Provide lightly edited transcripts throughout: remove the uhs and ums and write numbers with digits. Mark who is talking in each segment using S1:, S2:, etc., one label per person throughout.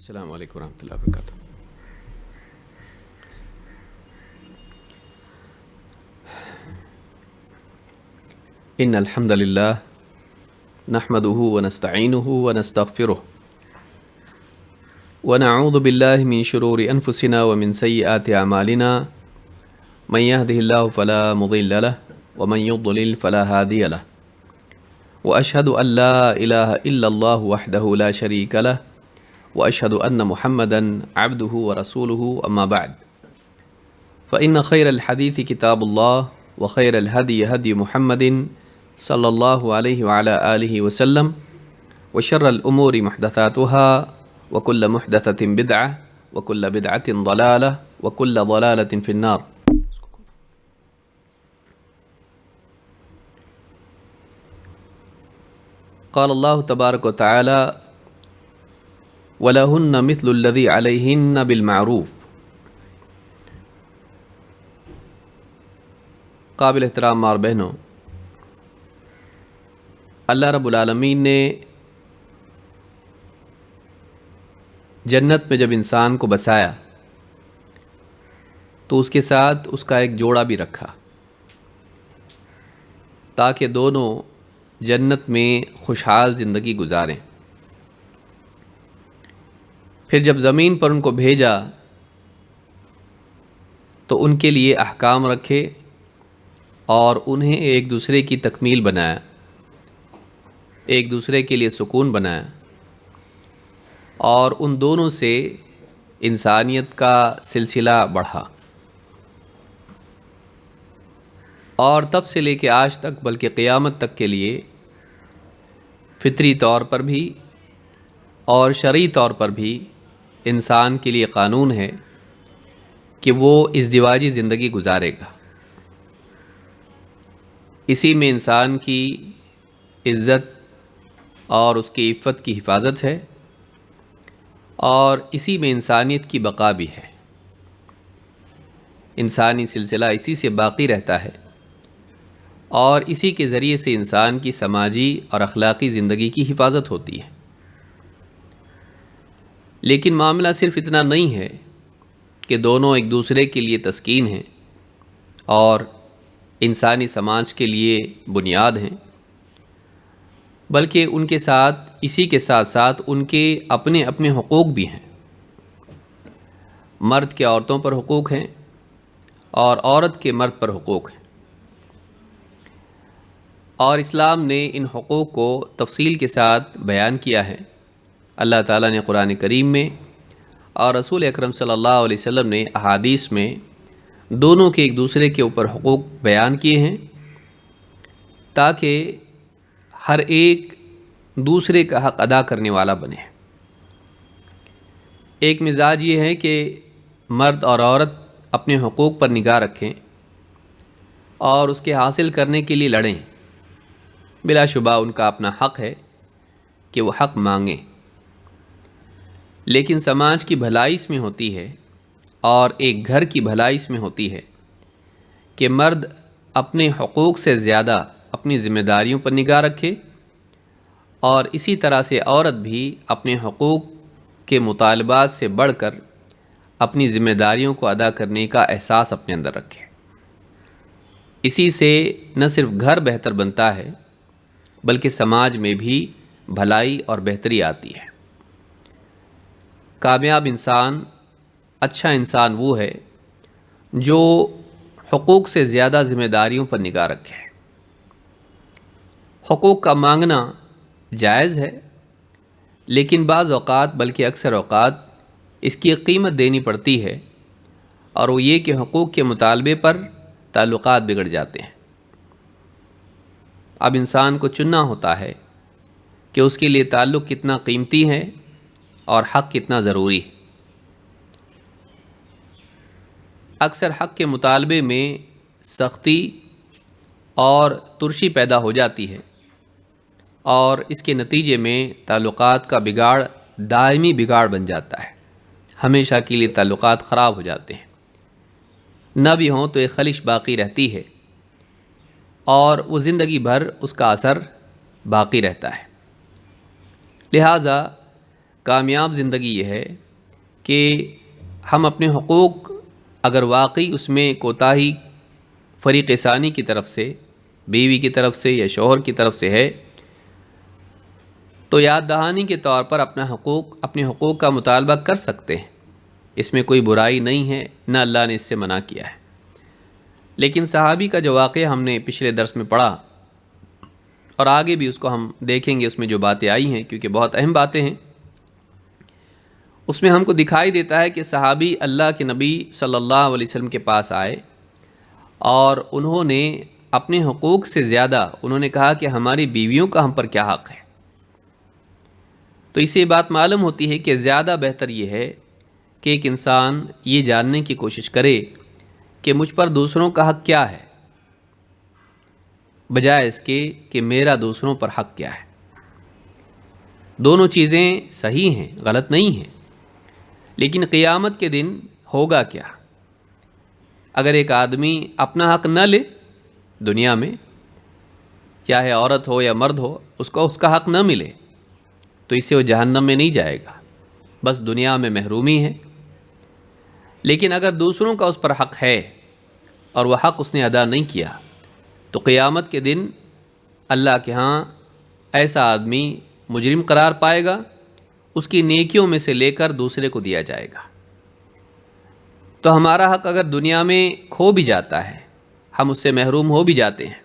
S1: السلام علیکم ورحمۃ اللہ وبرکاتہ۔ ان الحمد للہ نحمده ونستعینه ونستغفره ونعوذ باللہ من شرور انفسنا ومن سیئات اعمالنا من يهده الله فلا مضل له ومن يضلل فلا هادي له واشهد ان لا اله الا الله وحده لا شريك له واشهد ان محمدا عبده ورسوله اما بعد فان خير الحديث كتاب الله وخير الهدي هدي محمد صلی اللہ علیہ وعلى آلہ وسلم وشر الامور محدثاتها وكل محدثة بدعة وكل بدعة ضلالة وكل ضلالة في النار۔ قال اللہ تبارک و تعالی وَلَهُنَّ مِثْلُ الَّذِي عَلَيْهِنَّ بِالْمَعْرُوفِ۔ قابل احترام ماں اور بہنوں، اللہ رب العالمین نے جنت میں جب انسان کو بسایا تو اس کے ساتھ اس کا ایک جوڑا بھی رکھا تاکہ دونوں جنت میں خوشحال زندگی گزاریں۔ پھر جب زمین پر ان کو بھیجا تو ان کے لیے احکام رکھے اور انہیں ایک دوسرے کی تکمیل بنایا، ایک دوسرے کے لیے سکون بنایا، اور ان دونوں سے انسانیت کا سلسلہ بڑھا، اور تب سے لے کے آج تک بلکہ قیامت تک کے لیے فطری طور پر بھی اور شرعی طور پر بھی انسان کے لیے قانون ہے کہ وہ ازدواجی زندگی گزارے گا۔ اسی میں انسان کی عزت اور اس کی عفت کی حفاظت ہے، اور اسی میں انسانیت کی بقا بھی ہے۔ انسانی سلسلہ اسی سے باقی رہتا ہے، اور اسی کے ذریعے سے انسان کی سماجی اور اخلاقی زندگی کی حفاظت ہوتی ہے۔ لیکن معاملہ صرف اتنا نہیں ہے کہ دونوں ایک دوسرے کے لیے تسکین ہیں اور انسانی سماج کے لیے بنیاد ہیں، بلکہ ان کے ساتھ اسی کے ساتھ ساتھ ان کے اپنے اپنے حقوق بھی ہیں۔ مرد کے عورتوں پر حقوق ہیں اور عورت کے مرد پر حقوق ہیں، اور اسلام نے ان حقوق کو تفصیل کے ساتھ بیان کیا ہے۔ اللہ تعالیٰ نے قرآن کریم میں اور رسول اکرم صلی اللہ علیہ وسلم نے احادیث میں دونوں کے ایک دوسرے کے اوپر حقوق بیان کیے ہیں تاکہ ہر ایک دوسرے کا حق ادا کرنے والا بنے۔ ایک مزاج یہ ہے کہ مرد اور عورت اپنے حقوق پر نگاہ رکھیں اور اس کے حاصل کرنے کے لیے لڑیں۔ بلا شبہ ان کا اپنا حق ہے کہ وہ حق مانگیں، لیکن سماج کی بھلائی اس میں ہوتی ہے اور ایک گھر کی بھلائی اس میں ہوتی ہے کہ مرد اپنے حقوق سے زیادہ اپنی ذمہ داریوں پر نگاہ رکھے، اور اسی طرح سے عورت بھی اپنے حقوق کے مطالبات سے بڑھ کر اپنی ذمہ داریوں کو ادا کرنے کا احساس اپنے اندر رکھے۔ اسی سے نہ صرف گھر بہتر بنتا ہے بلکہ سماج میں بھی بھلائی اور بہتری آتی ہے۔ کامیاب انسان، اچھا انسان وہ ہے جو حقوق سے زیادہ ذمہ داریوں پر نگاہ رکھے۔ حقوق کا مانگنا جائز ہے، لیکن بعض اوقات بلکہ اکثر اوقات اس کی قیمت دینی پڑتی ہے، اور وہ یہ کہ حقوق کے مطالبے پر تعلقات بگڑ جاتے ہیں۔ اب انسان کو چننا ہوتا ہے کہ اس کے لیے تعلق کتنا قیمتی ہے اور حق کتنا ضروری ہے۔ اکثر حق کے مطالبے میں سختی اور ترشی پیدا ہو جاتی ہے، اور اس کے نتیجے میں تعلقات کا بگاڑ دائمی بگاڑ بن جاتا ہے، ہمیشہ کے لیے تعلقات خراب ہو جاتے ہیں۔ نہ بھی ہوں تو ایک خلش باقی رہتی ہے، اور وہ زندگی بھر اس کا اثر باقی رہتا ہے۔ لہٰذا کامیاب زندگی یہ ہے کہ ہم اپنے حقوق اگر واقعی اس میں کوتاہی فریق ثانی کی طرف سے، بیوی کی طرف سے یا شوہر کی طرف سے ہے، تو یاد دہانی کے طور پر اپنے حقوق کا مطالبہ کر سکتے ہیں، اس میں کوئی برائی نہیں ہے، نہ اللہ نے اس سے منع کیا ہے۔ لیکن صحابی کا جو واقعہ ہم نے پچھلے درس میں پڑھا اور آگے بھی اس کو ہم دیکھیں گے، اس میں جو باتیں آئی ہیں کیونکہ بہت اہم باتیں ہیں، اس میں ہم کو دکھائی دیتا ہے کہ صحابی اللہ کے نبی صلی اللہ علیہ وسلم کے پاس آئے اور انہوں نے اپنے حقوق سے زیادہ انہوں نے کہا کہ ہماری بیویوں کا ہم پر کیا حق ہے۔ تو اس سے یہ بات معلوم ہوتی ہے کہ زیادہ بہتر یہ ہے کہ ایک انسان یہ جاننے کی کوشش کرے کہ مجھ پر دوسروں کا حق کیا ہے، بجائے اس کے کہ میرا دوسروں پر حق کیا ہے۔ دونوں چیزیں صحیح ہیں، غلط نہیں ہیں، لیکن قیامت کے دن ہوگا کیا اگر ایک آدمی اپنا حق نہ لے دنیا میں، چاہے عورت ہو یا مرد ہو، اس کو اس کا حق نہ ملے تو اس سے وہ جہنم میں نہیں جائے گا، بس دنیا میں محرومی ہے۔ لیکن اگر دوسروں کا اس پر حق ہے اور وہ حق اس نے ادا نہیں کیا تو قیامت کے دن اللہ کے ہاں ایسا آدمی مجرم قرار پائے گا، اس کی نیکیوں میں سے لے کر دوسرے کو دیا جائے گا۔ تو ہمارا حق اگر دنیا میں کھو بھی جاتا ہے، ہم اس سے محروم ہو بھی جاتے ہیں،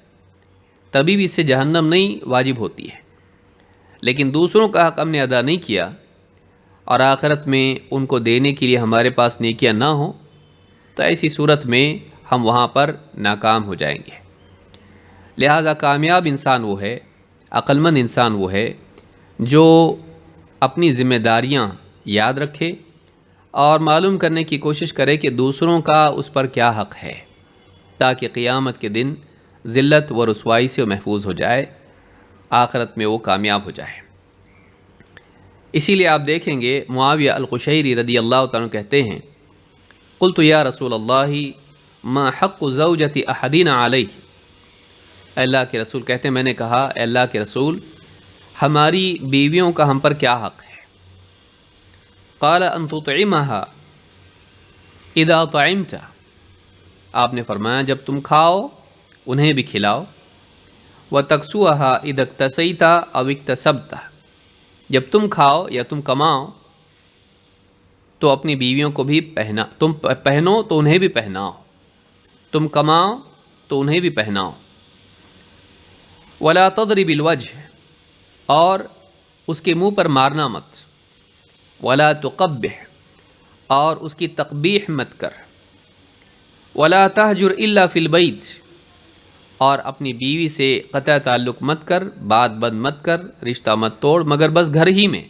S1: تبھی بھی اس سے جہنم نہیں واجب ہوتی ہے۔ لیکن دوسروں کا حق ہم نے ادا نہیں کیا اور آخرت میں ان کو دینے کے لیے ہمارے پاس نیکیاں نہ ہوں تو ایسی صورت میں ہم وہاں پر ناکام ہو جائیں گے۔ لہذا کامیاب انسان وہ ہے، عقل مند انسان وہ ہے جو اپنی ذمہ داریاں یاد رکھے اور معلوم کرنے کی کوشش کرے کہ دوسروں کا اس پر کیا حق ہے، تاکہ قیامت کے دن ذلت و رسوائی سے وہ محفوظ ہو جائے، آخرت میں وہ کامیاب ہو جائے۔ اسی لیے آپ دیکھیں گے معاویہ القشیری رضی اللہ تعالیٰ کہتے ہیں، قلت یا رسول اللہ ما حق زوجۃ احدنا علیہ، اے اللہ کے رسول کہتے ہیں میں نے کہا اے اللہ کے رسول ہماری بیویوں کا ہم پر کیا حق ہے؟ قال ان تطعمها اذا طعمت، آپ نے فرمایا جب تم کھاؤ انہیں بھی کھلاؤ، وتکسوها اذا اکتسیت او اکتسبت، جب تم کھاؤ یا تم کماؤ تو اپنی بیویوں کو بھی تم پہنو تو انہیں بھی پہناؤ، تم کماؤ تو انہیں بھی پہناؤ۔ ولا تضرب الوجه، اور اس کے منہ پر مارنا مت، ولا تقبح، اور اس کی تقبیح مت کر، ولا تہجر الا فی البیت، اور اپنی بیوی سے قطع تعلق مت کر، بات بند مت کر، رشتہ مت توڑ، مگر بس گھر ہی میں،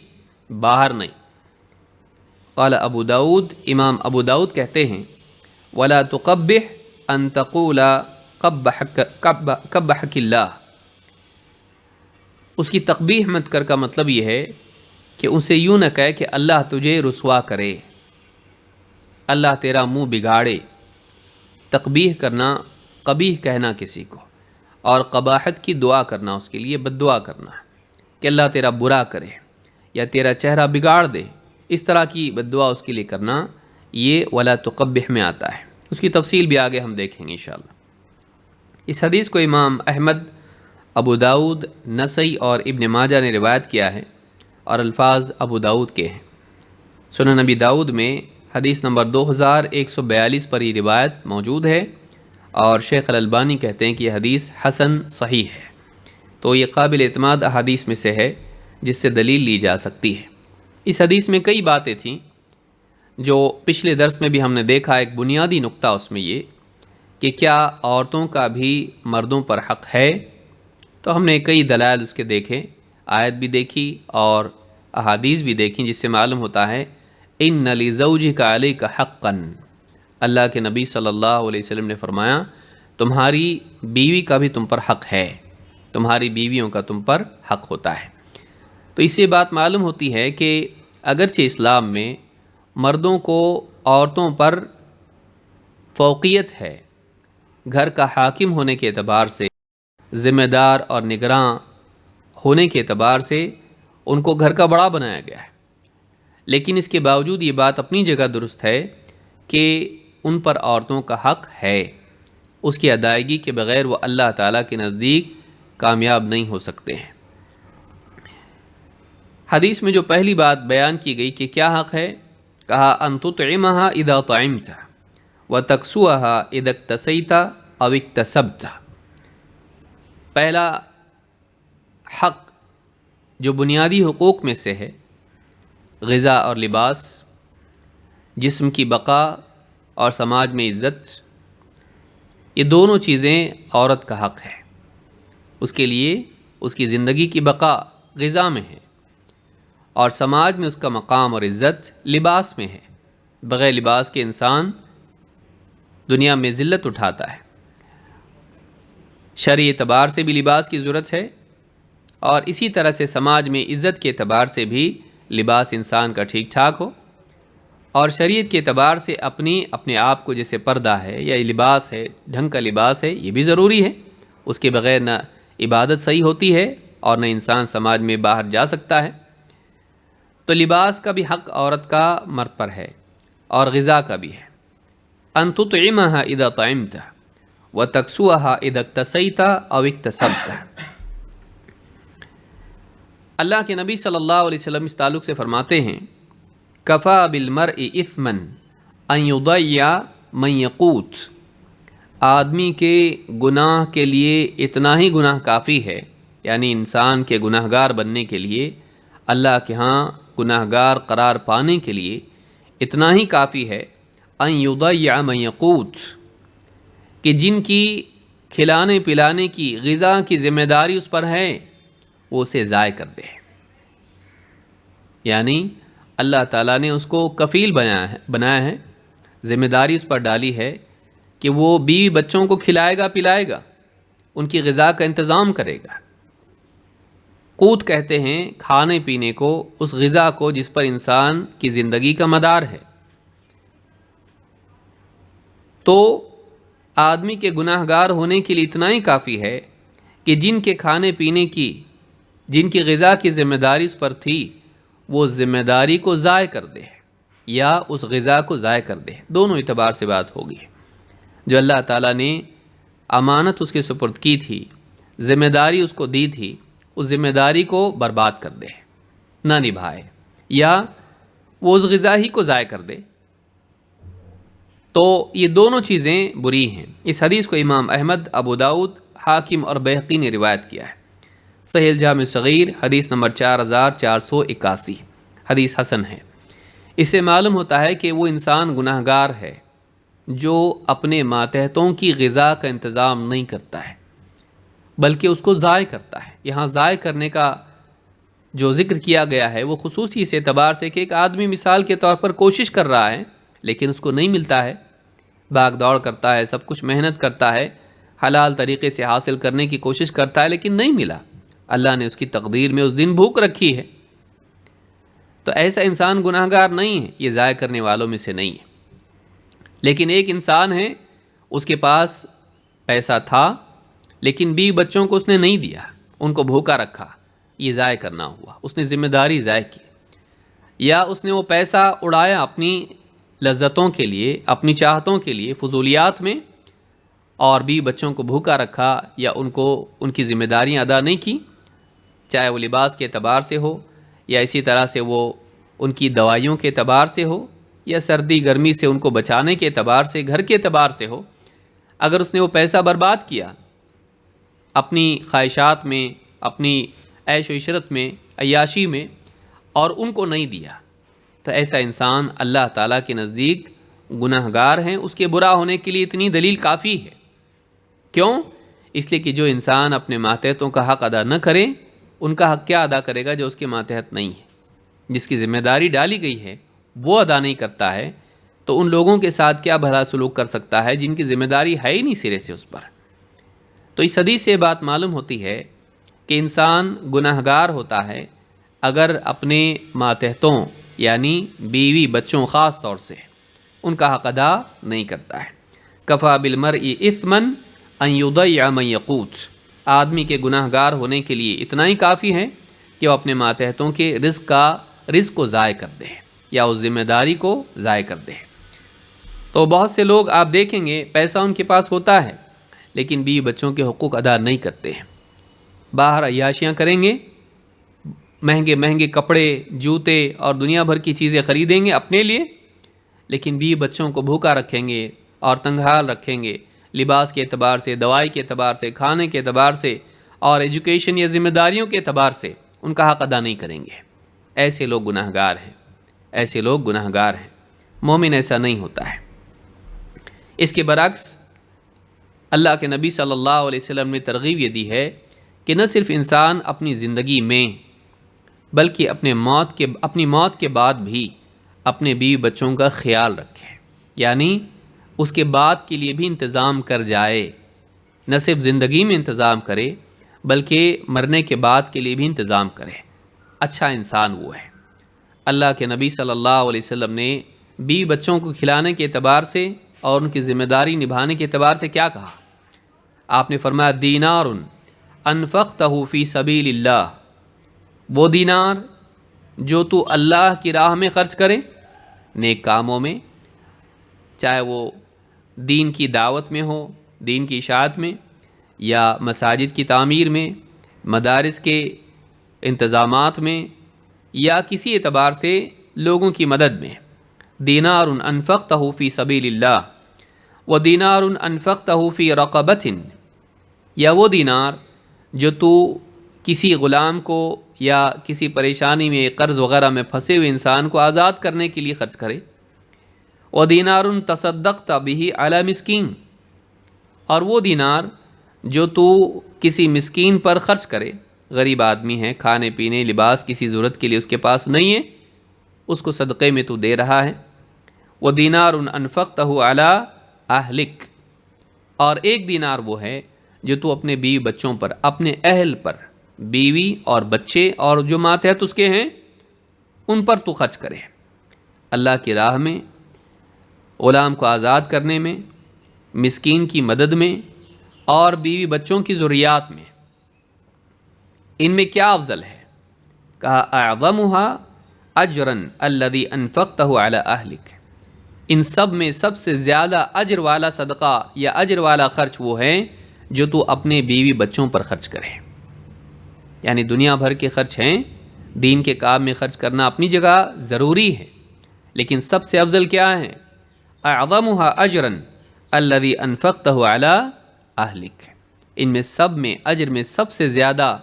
S1: باہر نہیں۔ قال ابو داود، امام ابو داود کہتے ہیں ولا تقبح ان تقول قبحک اللہ، اس کی تقبیح مت کر کا مطلب یہ ہے کہ اسے یوں نہ کہے کہ اللہ تجھے رسوا کرے، اللہ تیرا منہ بگاڑے۔ تقبیح کرنا، قبیح کہنا کسی کو، اور قباحت کی دعا کرنا، اس کے لیے بد دعا کرنا کہ اللہ تیرا برا کرے یا تیرا چہرہ بگاڑ دے، اس طرح کی بد دعا اس کے لیے کرنا، یہ ولا تقبح میں آتا ہے۔ اس کی تفصیل بھی آگے ہم دیکھیں گے انشاءاللہ۔ اس حدیث کو امام احمد، ابو داود، نسائی اور ابن ماجہ نے روایت کیا ہے اور الفاظ ابو داود کے ہیں۔ سنن نبی داود میں حدیث نمبر 2142 پر یہ روایت موجود ہے اور شیخ الالبانی کہتے ہیں کہ یہ حدیث حسن صحیح ہے، تو یہ قابل اعتماد احادیث میں سے ہے جس سے دلیل لی جا سکتی ہے۔ اس حدیث میں کئی باتیں تھیں جو پچھلے درس میں بھی ہم نے دیکھا۔ ایک بنیادی نقطہ اس میں یہ کہ کیا عورتوں کا بھی مردوں پر حق ہے، تو ہم نے کئی دلائل اس کے دیکھے، آیت بھی دیکھی اور احادیث بھی دیکھیں، جس سے معلوم ہوتا ہے ان لزوجک علیک حقا، اللہ کے نبی صلی اللہ علیہ وسلم نے فرمایا تمہاری بیوی کا بھی تم پر حق ہے، تمہاری بیویوں کا تم پر حق ہوتا ہے۔ تو اس سے بات معلوم ہوتی ہے کہ اگرچہ اسلام میں مردوں کو عورتوں پر فوقیت ہے، گھر کا حاکم ہونے کے اعتبار سے، ذمہ دار اور نگراں ہونے کے اعتبار سے ان کو گھر کا بڑا بنایا گیا ہے، لیکن اس کے باوجود یہ بات اپنی جگہ درست ہے کہ ان پر عورتوں کا حق ہے، اس کی ادائیگی کے بغیر وہ اللہ تعالیٰ کے نزدیک کامیاب نہیں ہو سکتے ہیں۔ حدیث میں جو پہلی بات بیان کی گئی کہ کیا حق ہے، کہا ان تطعمها اذا طعمت وتکسوها اذا اکتسیت او اکتسبت۔ پہلا حق جو بنیادی حقوق میں سے ہے، غذا اور لباس، جسم کی بقا اور سماج میں عزت، یہ دونوں چیزیں عورت کا حق ہے۔ اس کے لیے اس کی زندگی کی بقا غذا میں ہے اور سماج میں اس کا مقام اور عزت لباس میں ہے۔ بغیر لباس کے انسان دنیا میں ذلت اٹھاتا ہے۔ شرعی اعتبار سے بھی لباس کی ضرورت ہے اور اسی طرح سے سماج میں عزت کے اعتبار سے بھی لباس انسان کا ٹھیک ٹھاک ہو، اور شریعت کے اعتبار سے اپنے آپ کو جیسے پردہ ہے یا لباس ہے، ڈھنگ کا لباس ہے، یہ بھی ضروری ہے۔ اس کے بغیر نہ عبادت صحیح ہوتی ہے اور نہ انسان سماج میں باہر جا سکتا ہے۔ تو لباس کا بھی حق عورت کا مرد پر ہے اور غذا کا بھی ہے۔ ان تطعمها اذا طعمت وتکسوها اذا اکتسیت او اکتسبت۔ اللہ کے نبی صلی اللہ علیہ وسلم اس تعلق سے فرماتے ہیں کفا بالمرء اثما ان یضیع من یقوت۔ آدمی کے گناہ کے لیے اتنا ہی گناہ کافی ہے، یعنی انسان کے گناہ گار بننے کے لیے، اللہ کے ہاں گناہ گار قرار پانے کے لیے اتنا ہی کافی ہے ان یضیع من یقوت، کہ جن کی کھلانے پلانے کی غذا کی ذمہ داری اس پر ہے وہ اسے ضائع کر دے۔ یعنی اللہ تعالیٰ نے اس کو کفیل بنایا ہے، ذمہ داری اس پر ڈالی ہے کہ وہ بیوی بچوں کو کھلائے گا پلائے گا، ان کی غذا کا انتظام کرے گا۔ قوت کہتے ہیں کھانے پینے کو، اس غذا کو جس پر انسان کی زندگی کا مدار ہے۔ تو آدمی کے گناہ گار ہونے کے لیے اتنا ہی کافی ہے کہ جن کے کھانے پینے کی، جن کی غذا کی ذمہ داری اس پر تھی، وہ ذمہ داری کو ضائع کر دے یا اس غذا کو ضائع کر دے۔ دونوں اعتبار سے بات ہوگی۔ جو اللہ تعالیٰ نے امانت اس کے سپرد کی تھی، ذمہ داری اس کو دی تھی، اس ذمہ داری کو برباد کر دے، نہ نبھائے، یا وہ اس غذا ہی کو ضائع کر دے، تو یہ دونوں چیزیں بری ہیں۔ اس حدیث کو امام احمد، ابو داؤد، حاکم اور بیہقی نے روایت کیا ہے۔ صحیح الجامع صغیر حدیث نمبر 4481، حدیث حسن ہے۔ اس سے معلوم ہوتا ہے کہ وہ انسان گناہ گار ہے جو اپنے ماتحتوں کی غذا کا انتظام نہیں کرتا ہے بلکہ اس کو ضائع کرتا ہے۔ یہاں ضائع کرنے کا جو ذکر کیا گیا ہے وہ خصوصی اس اعتبار سے کہ ایک آدمی مثال کے طور پر کوشش کر رہا ہے لیکن اس کو نہیں ملتا ہے، بھاگ دوڑ کرتا ہے، سب کچھ محنت کرتا ہے، حلال طریقے سے حاصل کرنے کی کوشش کرتا ہے لیکن نہیں ملا، اللہ نے اس کی تقدیر میں اس دن بھوک رکھی ہے۔ تو ایسا انسان گناہ گار نہیں ہے، یہ ضائع کرنے والوں میں سے نہیں ہے۔ لیکن ایک انسان ہے، اس کے پاس پیسہ تھا لیکن بیوی بچوں کو اس نے نہیں دیا، ان کو بھوکا رکھا، یہ ضائع کرنا ہوا، اس نے ذمہ داری ضائع کی۔ یا اس نے وہ پیسہ اڑایا اپنی لذتوں کے لیے، اپنی چاہتوں کے لیے، فضولیات میں، اور بیوی بچوں کو بھوکا رکھا یا ان کی ذمہ داریاں ادا نہیں کی، چاہے وہ لباس کے اعتبار سے ہو یا اسی طرح سے وہ ان کی دوائیوں کے اعتبار سے ہو یا سردی گرمی سے ان کو بچانے کے اعتبار سے، گھر کے اعتبار سے ہو۔ اگر اس نے وہ پیسہ برباد کیا اپنی خواہشات میں، اپنی عیش و عشرت میں، عیاشی میں، اور ان کو نہیں دیا، تو ایسا انسان اللہ تعالیٰ کے نزدیک گناہ گار ہیں۔ اس کے برا ہونے کے لیے اتنی دلیل کافی ہے۔ کیوں؟ اس لیے کہ جو انسان اپنے ماتحتوں کا حق ادا نہ کرے، ان کا حق کیا ادا کرے گا جو اس کے ماتحت نہیں ہے؟ جس کی ذمہ داری ڈالی گئی ہے وہ ادا نہیں کرتا ہے تو ان لوگوں کے ساتھ کیا بھلا سلوک کر سکتا ہے جن کی ذمہ داری ہے ہی نہیں سرے سے اس پر؟ تو اس حدیث سے بات معلوم ہوتی ہے کہ انسان گناہ گار ہوتا ہے اگر اپنے ماتحتوں یعنی بیوی بچوں خاص طور سے ان کا حق ادا نہیں کرتا ہے۔ کفا بالمرء اثما ان یضیع من یقوت۔ آدمی کے گناہ گار ہونے کے لیے اتنا ہی کافی ہے کہ وہ اپنے ماتحتوں کے رزق کو ضائع کر دے۔ یا اس ذمہ داری کو ضائع کر دے۔ تو بہت سے لوگ آپ دیکھیں گے پیسہ ان کے پاس ہوتا ہے لیکن بیوی بچوں کے حقوق ادا نہیں کرتے ہیں، باہر عیاشیاں کریں گے، مہنگے مہنگے کپڑے، جوتے اور دنیا بھر کی چیزیں خریدیں گے اپنے لیے، لیکن بیوی بچوں کو بھوکا رکھیں گے اور تنگحال رکھیں گے، لباس کے اعتبار سے، دوائی کے اعتبار سے، کھانے کے اعتبار سے اور ایجوکیشن یا ذمہ داریوں کے اعتبار سے ان کا حق ادا نہیں کریں گے۔ ایسے لوگ گناہ گار ہیں، ایسے لوگ گناہ گار ہیں۔ مومن ایسا نہیں ہوتا ہے۔ اس کے برعکس اللہ کے نبی صلی اللہ علیہ وسلم نے ترغیب یہ دی ہے کہ نہ صرف انسان اپنی زندگی میں بلکہ اپنی موت کے بعد بھی اپنے بیوی بچوں کا خیال رکھے، یعنی اس کے بعد کے لیے بھی انتظام کر جائے، نہ صرف زندگی میں انتظام کرے بلکہ مرنے کے بعد کے لیے بھی انتظام کرے۔ اچھا انسان وہ ہے۔ اللہ کے نبی صلی اللہ علیہ وسلم نے بیوی بچوں کو کھلانے کے اعتبار سے اور ان کی ذمہ داری نبھانے کے اعتبار سے کیا کہا؟ آپ نے فرمایا دینار انفقتہ فی سبیل اللہ، وہ دینار جو تو اللہ کی راہ میں خرچ کرے، نیک کاموں میں، چاہے وہ دین کی دعوت میں ہو، دین کی اشاعت میں، یا مساجد کی تعمیر میں، مدارس کے انتظامات میں، یا کسی اعتبار سے لوگوں کی مدد میں، دینار انفقتہ فی سبیل اللہ و دینار انفقتہ فی رقبۃ، یا وہ دینار جو تو کسی غلام کو یا کسی پریشانی میں، قرض وغیرہ میں پھنسے ہوئے انسان کو آزاد کرنے کے لیے خرچ کرے، و دینار تصدقت بہ علی مسکین، اور وہ دینار جو تو کسی مسکین پر خرچ کرے، غریب آدمی ہے، کھانے پینے لباس کسی ضرورت کے لیے اس کے پاس نہیں ہے، اس کو صدقے میں تو دے رہا ہے، وہ دینار انفقتہ علی اہلک، اور ایک دینار وہ ہے جو تو اپنے بیوی بچوں پر، اپنے اہل پر، بیوی اور بچے اور جو ماتحت اس کے ہیں ان پر تو خرچ کرے، اللہ کی راہ میں، غلام کو آزاد کرنے میں، مسکین کی مدد میں اور بیوی بچوں کی ضروریات میں۔ ان میں کیا افضل ہے؟ کہا اعظمها اجرا الذی انفقتہ علی اہلک، ان سب میں سب سے زیادہ اجر والا صدقہ یا اجر والا خرچ وہ ہے جو تو اپنے بیوی بچوں پر خرچ کرے۔ یعنی دنیا بھر کے خرچ ہیں، دین کے کام میں خرچ کرنا اپنی جگہ ضروری ہے، لیکن سب سے افضل کیا ہے؟ اعظمها اجرا الذی انفقتہ علی اہلک، ان میں سب میں اجر میں سب سے زیادہ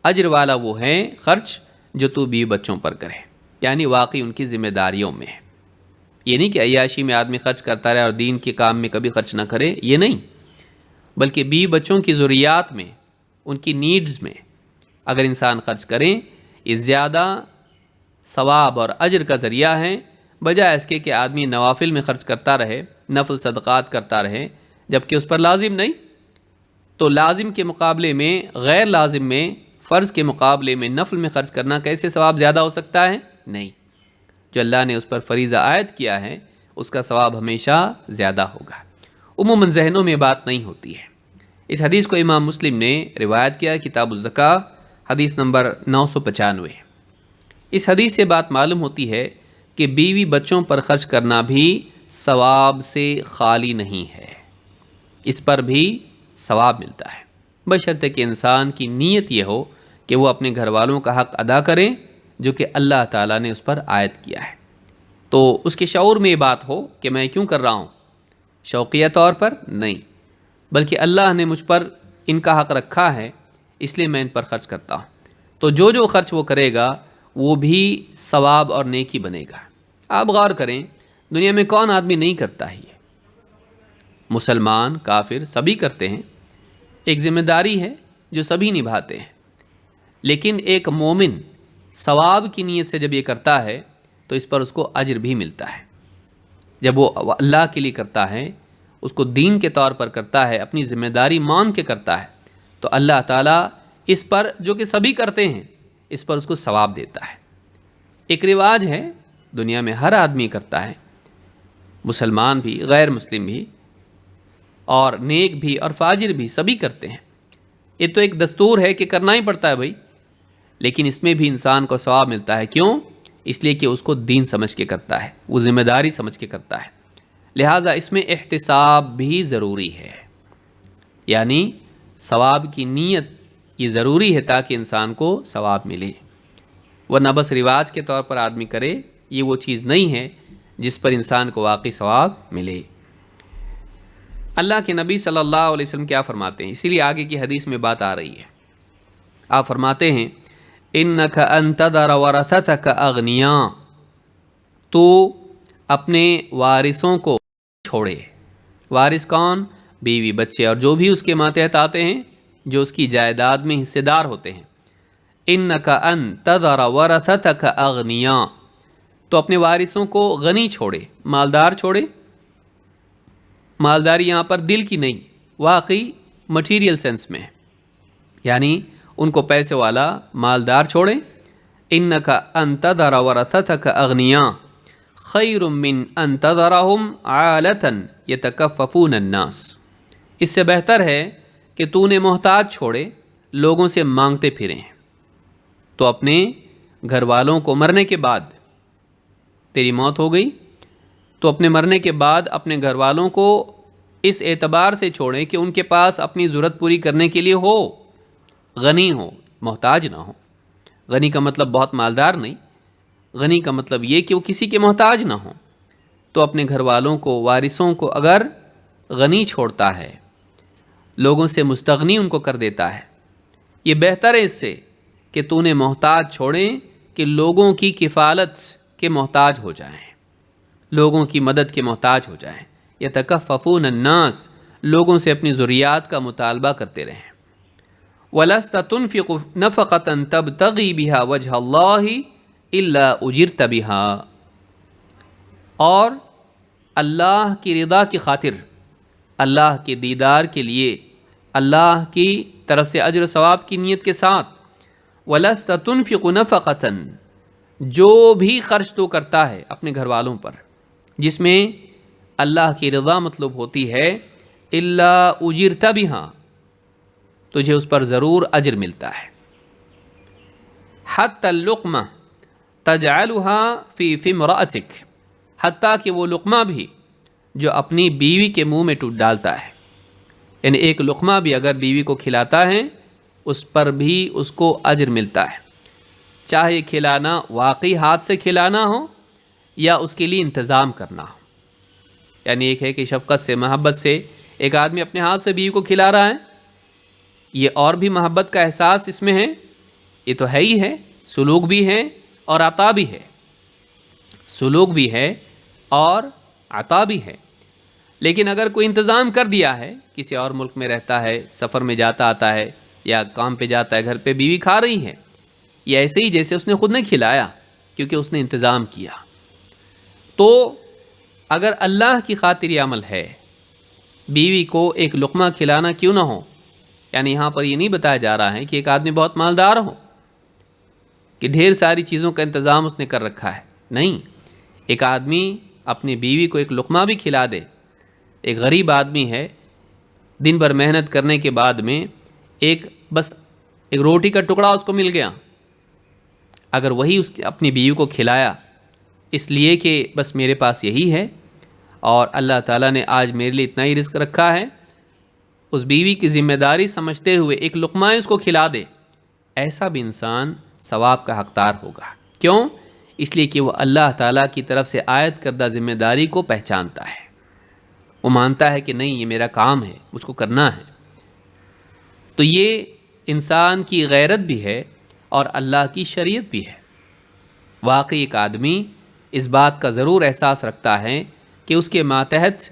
S1: اجر والا وہ ہے خرچ جو تو بیوی بچوں پر کرے، یعنی واقعی ان کی ذمہ داریوں میں۔ یہ نہیں کہ عیاشی میں آدمی خرچ کرتا رہے اور دین کے کام میں کبھی خرچ نہ کرے، یہ نہیں، بلکہ بیوی بچوں کی ضروریات میں، ان کی نیڈز میں اگر انسان خرچ کریں، یہ زیادہ ثواب اور اجر کا ذریعہ ہے، بجائے اس کے کہ آدمی نوافل میں خرچ کرتا رہے، نفل صدقات کرتا رہے، جبکہ اس پر لازم نہیں۔ تو لازم کے مقابلے میں، غیر لازم میں، فرض کے مقابلے میں نفل میں خرچ کرنا کیسے ثواب زیادہ ہو سکتا ہے؟ نہیں، جو اللہ نے اس پر فریضہ عائد کیا ہے اس کا ثواب ہمیشہ زیادہ ہوگا۔ عموماً ذہنوں میں بات نہیں ہوتی ہے۔ اس حدیث کو امام مسلم نے روایت کیا، کتاب الزکاہ، حدیث نمبر 995۔ اس حدیث سے بات معلوم ہوتی ہے کہ بیوی بچوں پر خرچ کرنا بھی ثواب سے خالی نہیں ہے، اس پر بھی ثواب ملتا ہے، بشرطے کہ انسان کی نیت یہ ہو کہ وہ اپنے گھر والوں کا حق ادا کرے جو کہ اللہ تعالیٰ نے اس پر عائد کیا ہے۔ تو اس کے شعور میں یہ بات ہو کہ میں کیوں کر رہا ہوں، شوقیہ طور پر نہیں، بلکہ اللہ نے مجھ پر ان کا حق رکھا ہے اس لیے میں ان پر خرچ کرتا ہوں۔ تو جو خرچ وہ کرے گا وہ بھی ثواب اور نیکی بنے گا۔ آپ غور کریں، دنیا میں کون آدمی نہیں کرتا ہے؟ یہ مسلمان، کافر سبھی کرتے ہیں، ایک ذمہ داری ہے جو سبھی نبھاتے ہیں، لیکن ایک مومن ثواب کی نیت سے جب یہ کرتا ہے تو اس پر اس کو اجر بھی ملتا ہے۔ جب وہ اللہ کے لیے کرتا ہے، اس کو دین کے طور پر کرتا ہے، اپنی ذمہ داری مان کے کرتا ہے، تو اللہ تعالیٰ اس پر، جو کہ سبھی کرتے ہیں، اس پر اس کو ثواب دیتا ہے۔ ایک رواج ہے، دنیا میں ہر آدمی کرتا ہے، مسلمان بھی، غیر مسلم بھی، اور نیک بھی اور فاجر بھی، سبھی کرتے ہیں۔ یہ تو ایک دستور ہے کہ کرنا ہی پڑتا ہے بھائی، لیکن اس میں بھی انسان کو ثواب ملتا ہے۔ کیوں؟ اس لیے کہ اس کو دین سمجھ کے کرتا ہے، وہ ذمہ داری سمجھ کے کرتا ہے۔ لہٰذا اس میں احتساب بھی ضروری ہے، یعنی ثواب کی نیت یہ ضروری ہے تاکہ انسان کو ثواب ملے، ورنہ بس رواج کے طور پر آدمی کرے، یہ وہ چیز نہیں ہے جس پر انسان کو واقعی ثواب ملے۔ اللہ کے نبی صلی اللہ علیہ وسلم کیا فرماتے ہیں، اسی لیے آگے کی حدیث میں بات آ رہی ہے۔ آپ فرماتے ہیں اِنَّكَ أَن تَذَرَ وَرَثَتَكَ أَغْنِيَاءَ، تو اپنے وارثوں کو چھوڑے۔ وارث کون؟ بیوی، بچے اور جو بھی اس کے ماتحت آتے ہیں، جو اس کی جائیداد میں حصے دار ہوتے ہیں۔ اِنَّكَ أَن تَذَرَ وَرَثَتَكَ أَغْنِيَاءَ، تو اپنے وارثوں کو غنی چھوڑے، مالدار چھوڑے۔ مالداری یہاں پر دل کی نہیں، واقعی مٹیریل سینس میں، یعنی ان کو پیسے والا مالدار چھوڑے۔ اِنَّكَ أَن تَذَرَ وَرَثَتَكَ أَغْنِيَاءَ خَيْرٌ مِّنْ أَن تَذَرَهُمْ عَالَةً يَتَكَفَّفُونَ النَّاسَ، اس سے بہتر ہے کہ تو نے محتاج چھوڑے، لوگوں سے مانگتے پھریں۔ تو اپنے گھر والوں کو مرنے کے بعد، تیری موت ہو گئی تو اپنے مرنے کے بعد اپنے گھر والوں کو اس اعتبار سے چھوڑیں کہ ان کے پاس اپنی ضرورت پوری کرنے کے لیے ہو، غنی ہو، محتاج نہ ہو۔ غنی کا مطلب بہت مالدار نہیں، غنی کا مطلب یہ کہ وہ کسی کے محتاج نہ ہو۔ تو اپنے گھر والوں کو، وارثوں کو اگر غنی چھوڑتا ہے، لوگوں سے مستغنی ان کو کر دیتا ہے، یہ بہتر ہے اس سے کہ تو نے محتاج چھوڑیں کہ لوگوں کی کفالت کے محتاج ہو جائیں، لوگوں کی مدد کے محتاج ہو جائیں۔ یتکففون الناس، لوگوں سے اپنی ضروریات کا مطالبہ کرتے رہیں۔ وَلَسْتَ تُنْفِقُ نَفَقَةً تَبْتَغِي بِهَا وَجْهَ اللَّهِ إِلَّا أُجِرْتَ بِهَا، اور اللہ کی رضا کی خاطر، اللہ کے دیدار کے لیے، اللہ کی طرف سے اجر و ثواب کی نیت کے ساتھ، وَلَسْتَ تُنْفِقُ نَفَقَةً، جو بھی خرچ تو کرتا ہے اپنے گھر والوں پر جس میں اللہ کی رضا مطلوب ہوتی ہے، إِلَّا أُجِرْتَ بِهَا، تجھے اس پر ضرور اجر ملتا ہے۔ حتی اللقمہ تجعلها فی امرأتک، حتیٰ کہ وہ لقمہ بھی جو اپنی بیوی کے منہ میں ڈالتا ہے، یعنی ایک لقمہ بھی اگر بیوی کو کھلاتا ہے اس پر بھی اس کو اجر ملتا ہے، چاہے کھلانا واقعی ہاتھ سے کھلانا ہو یا اس کے لیے انتظام کرنا ہو۔ یعنی ایک ہے کہ شفقت سے، محبت سے ایک آدمی اپنے ہاتھ سے بیوی کو کھلا رہا ہے، یہ اور بھی محبت کا احساس اس میں ہے، یہ تو ہے ہی ہے، سلوک بھی ہے اور عطا بھی ہے، سلوک بھی ہے اور عطا بھی ہے۔ لیکن اگر کوئی انتظام کر دیا ہے، کسی اور ملک میں رہتا ہے، سفر میں جاتا آتا ہے یا کام پہ جاتا ہے، گھر پہ بیوی کھا رہی ہے، یہ ایسے ہی جیسے اس نے خود نے کھلایا کیونکہ اس نے انتظام کیا۔ تو اگر اللہ کی خاطر یہ عمل ہے، بیوی کو ایک لقمہ کھلانا کیوں نہ ہو، یعنی یہاں پر یہ نہیں بتایا جا رہا ہے کہ ایک آدمی بہت مالدار ہو کہ ڈھیر ساری چیزوں کا انتظام اس نے کر رکھا ہے، نہیں، ایک آدمی اپنی بیوی کو ایک لقمہ بھی کھلا دے۔ ایک غریب آدمی ہے، دن بھر محنت کرنے کے بعد میں بس ایک روٹی کا ٹکڑا اس کو مل گیا، اگر وہی اپنی بیوی کو کھلایا اس لیے کہ بس میرے پاس یہی ہے اور اللہ تعالیٰ نے آج میرے لیے اتنا ہی رزق رکھا ہے، اس بیوی کی ذمہ داری سمجھتے ہوئے ایک لقمہ اس کو کھلا دے، ایسا بھی انسان ثواب کا حقدار ہوگا۔ کیوں؟ اس لیے کہ وہ اللہ تعالیٰ کی طرف سے عائد کردہ ذمہ داری کو پہچانتا ہے، وہ مانتا ہے کہ نہیں، یہ میرا کام ہے، مجھ کو کرنا ہے۔ تو یہ انسان کی غیرت بھی ہے اور اللہ کی شریعت بھی ہے۔ واقعی ایک آدمی اس بات کا ضرور احساس رکھتا ہے کہ اس کے ماتحت